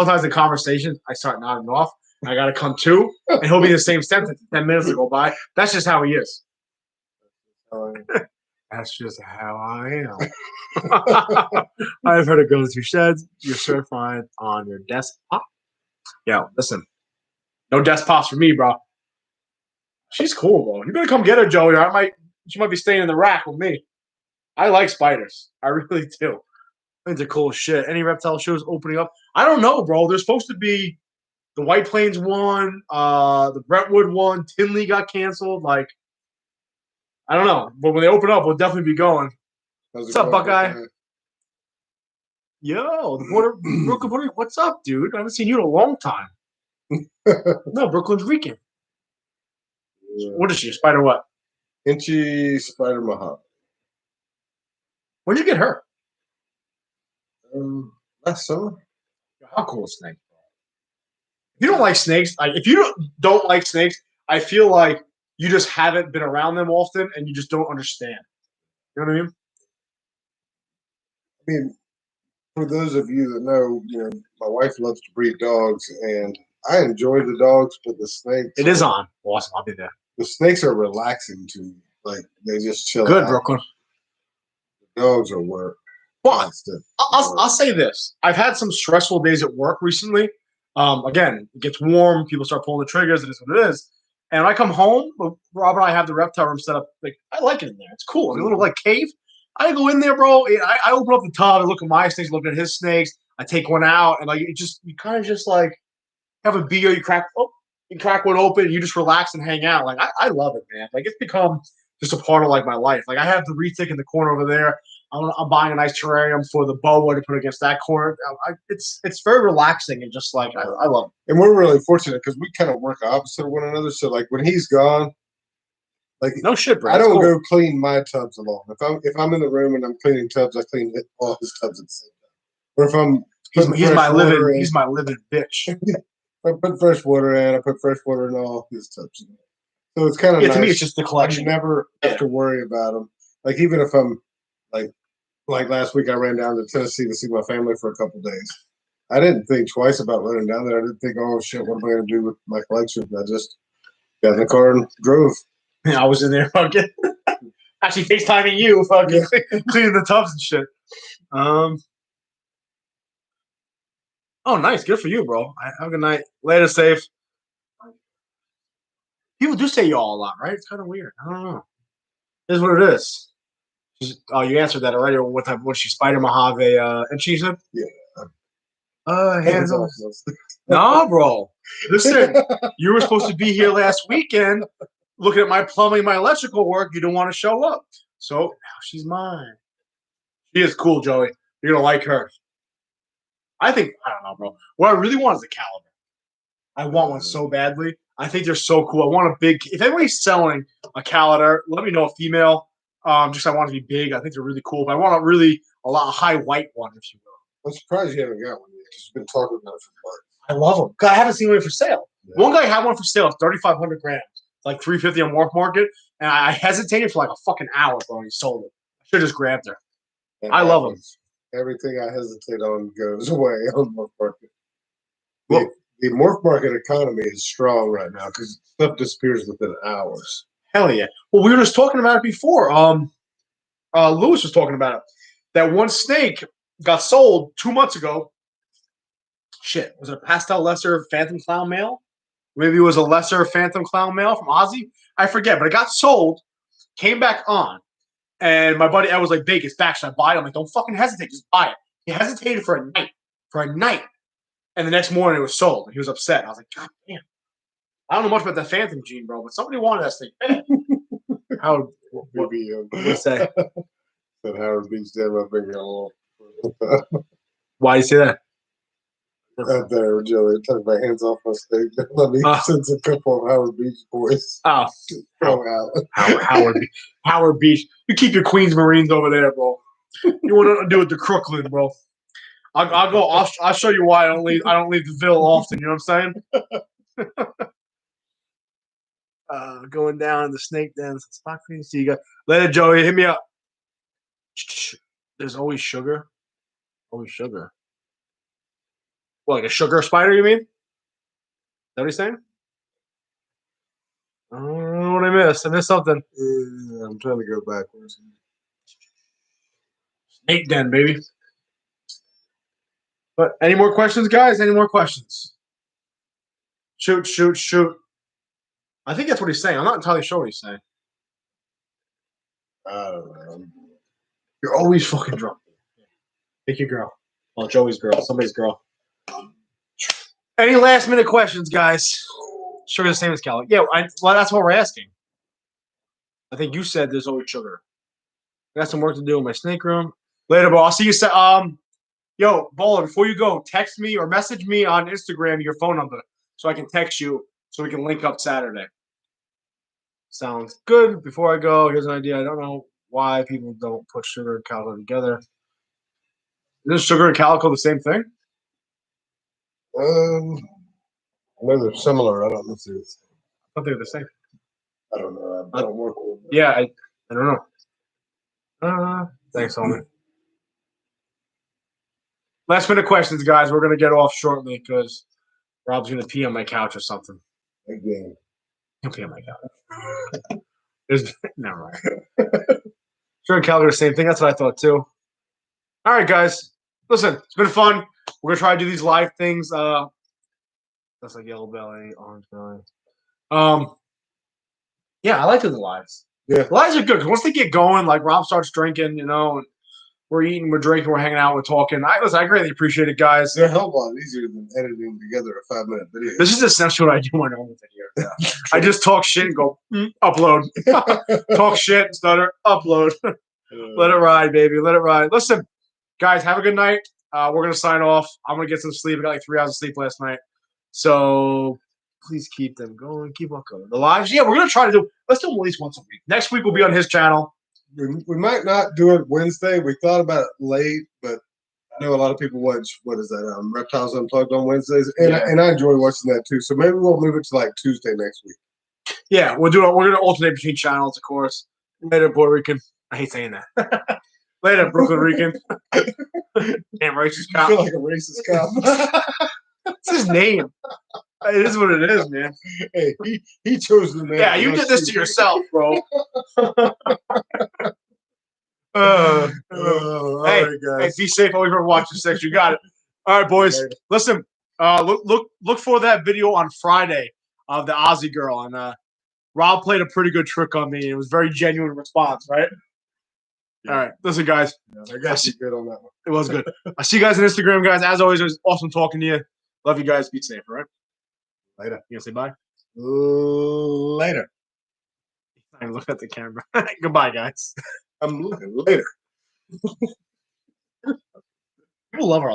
Sometimes in conversations, I start nodding off. I got to come to, and he'll be in the same sentence. 10 minutes will go by. That's just how he is. That's just how I am. I've heard it go through sheds. You're certified on your desktop. Yo, listen. No desktops for me, bro. She's cool, bro. You better come get her, Joey. She might be staying in the rack with me. I like spiders. I really do. I think they're cool as shit. Any reptile shows opening up? I don't know, bro. There's supposed to be the White Plains one, the Brentwood one. Tinley got canceled. Like, I don't know. But when they open up, we'll definitely be going. What's up, Buckeye? Yo, Brooklyn Puerto Rican. What's up, dude? I haven't seen you in a long time. No, Brooklyn's Rican. Yeah. What is she? A spider what? Inchy spider Mojave. When'd you get her? Last summer. How cool is snake? If you don't like snakes, if you don't like snakes, I feel like you just haven't been around them often and you just don't understand. You know what I mean? I mean, for those of you that know, my wife loves to breed dogs, and I enjoy the dogs, but the snakes. It is on. Awesome. I'll be there. The snakes are relaxing to me. Like, they just chill out. Good, Brooklyn. The dogs are work. Well, I'll say this. I've had some stressful days at work recently. Again, it gets warm. People start pulling the triggers. It is what it is. And when I come home, Rob and I have the reptile room set up. Like, I like it in there. It's cool. It's a little like cave. I go in there, bro. I open up the tub and look at my snakes, look at his snakes. I take one out, and like you kind of just like have a beer. You crack one open, and you just relax and hang out. Like I love it, man. Like it's become just a part of like my life. Like I have the retic in the corner over there. I'm buying a nice terrarium for the boa to put against that corner. It's very relaxing and just like I love it. And we're really fortunate because we kind of work opposite of one another. So like when he's gone, like no shit, bro. I don't go clean my tubs alone. If I'm in the room and I'm cleaning tubs, I clean all his tubs at the same time. Or if I'm he's my living bitch. I put fresh water in. I put fresh water in all his tubs. So it's kind of nice. To me, it's just the collection. I never have to worry about them. Like even if I'm like last week, I ran down to Tennessee to see my family for a couple days. I didn't think twice about running down there. I didn't think, oh shit, what am I going to do with my collection? I just got in the car and drove. I was in there fucking actually FaceTiming you, fucking cleaning the tubs and shit. Oh, nice. Good for you, bro. Have a good night. Later, safe. People do say y'all a lot, right? It's kind of weird. I don't know. It is what it is. Oh, you answered that already. What type? Was she Spider Mojave? And she said, "Yeah." Hands off. No, bro. Listen, you were supposed to be here last weekend, looking at my plumbing, my electrical work. You didn't want to show up, so now she's mine. She is cool, Joey. You're gonna like her. I don't know, bro. What I really want is a caliber. I want one so badly. I think they're so cool. I want a big. If anybody's selling a calader, let me know. A female. Just I want to be big. I think they're really cool. But I want a lot of high white one, if you will. I'm surprised you haven't got one yet. Because you've been talking about it for months. I love them. God, I haven't seen one for sale. Yeah. One guy had one for sale. It's 3,500 grams, like 350 on Morph Market, and I hesitated for like a fucking hour, bro. And he sold it. I should have just grabbed her. I love them. Everything I hesitate on goes away on Morph Market. Well, the Morph Market economy is strong right now because stuff disappears within hours. Hell yeah. Well, we were just talking about it before. Lewis was talking about it. That one snake got sold 2 months ago. Shit, was it a pastel lesser phantom clown male? Maybe it was a lesser phantom clown male from Aussie. I forget, but it got sold, came back on, and my buddy Ed was like, "Big, it's back. Should I buy it?" I'm like, "Don't fucking hesitate, just buy it." He hesitated for a night, and the next morning it was sold. And he was upset. I was like, "God damn, I don't know much about that phantom gene, bro, but somebody wanted that thing." Howard, what's that? That Howard Beach did my finger a little. Why do you say that? Out there, Joey, took my hands off my steak. Let me send a couple of Howard Beach boys. Oh, Howard Beach. You keep your Queens Marines over there, bro. You want nothing to do with the Crooklyn, bro. I'll go. I'll show you why I don't leave the Ville often. You know what I'm saying? Going down the snake dance. Spot for you. See you guys later, Joey. Hit me up. There's always sugar. Always sugar. What, like a sugar spider, you mean? Is that what he's saying? I don't know what I missed. I missed something. Yeah, I'm trying to go backwards. Snake den, baby. But any more questions, guys? Any more questions? Shoot. I think that's what he's saying. I'm not entirely sure what he's saying. I don't know. You're always fucking drunk. Pick your girl. Well, Joey's girl. Somebody's girl. Any last minute questions, guys? Sugar the same as Cali. Yeah, well, that's what we're asking. I think you said there's always sugar. I got some work to do in my snake room. Later, bro. I'll see you. Yo, Baller, before you go, text me or message me on Instagram your phone number so I can text you so we can link up Saturday. Sounds good. Before I go, here's an idea. I don't know why people don't put sugar and calico together. Is sugar and calico the same thing? I know they're similar. I don't know if they're the same. I thought they were the same. I don't know. I don't work with them. Yeah, I don't know. Thanks, homie. Last minute questions, guys. We're gonna get off shortly because Rob's gonna pee on my couch or something. Again. He'll pee on my couch. There's never mind. Sugar and calico are the same thing. That's what I thought too. All right, guys. Listen, it's been fun. We're gonna try to do these live things. That's like yellow belly, orange belly. Yeah, I like doing the lives. Yeah, the lives are good because once they get going, like Rob starts drinking, you know, and we're eating, we're drinking, we're hanging out, we're talking. I greatly appreciate it, guys. they're a hell of a lot easier than editing together a 5-minute video. This is essentially what I do on my own video. Yeah. I just talk shit and go upload. Talk shit, stutter, upload. Let it ride, baby. Let it ride. Listen, guys, have a good night. We're gonna sign off. I'm gonna get some sleep. I got like 3 hours of sleep last night. So please keep them going. Keep on going. The lives, yeah, we're gonna try to do. Let's do them at least once a week. Next week will be on his channel. We might not do it Wednesday. We thought about it late, but I know a lot of people watch what is that? Reptiles Unplugged on Wednesdays, and I enjoy watching that too. So maybe we'll move it to like Tuesday next week. Yeah, we'll do it. We're gonna alternate between channels, of course. Later, Puerto Rican. I hate saying that. Later, Brooklyn Rican. Damn racist cop. I feel like a racist cop. What's his name? It is what it is, man. Hey, he chose the name. Yeah, you did this to yourself, bro. All right, guys. Hey, be safe. Always remember watching sex. You got it. All right, boys. Listen, look for that video on Friday of the Aussie girl, and Rob played a pretty good trick on me. It was a very genuine response, right? Yeah. All right, listen, guys. Yeah, I got you good on that one. It was good. I'll see you guys on Instagram, guys. As always, it was awesome talking to you. Love you guys. Be safe, all right? Later. You gonna say bye? Later. Look at the camera. Goodbye, guys. I'm looking later. People love our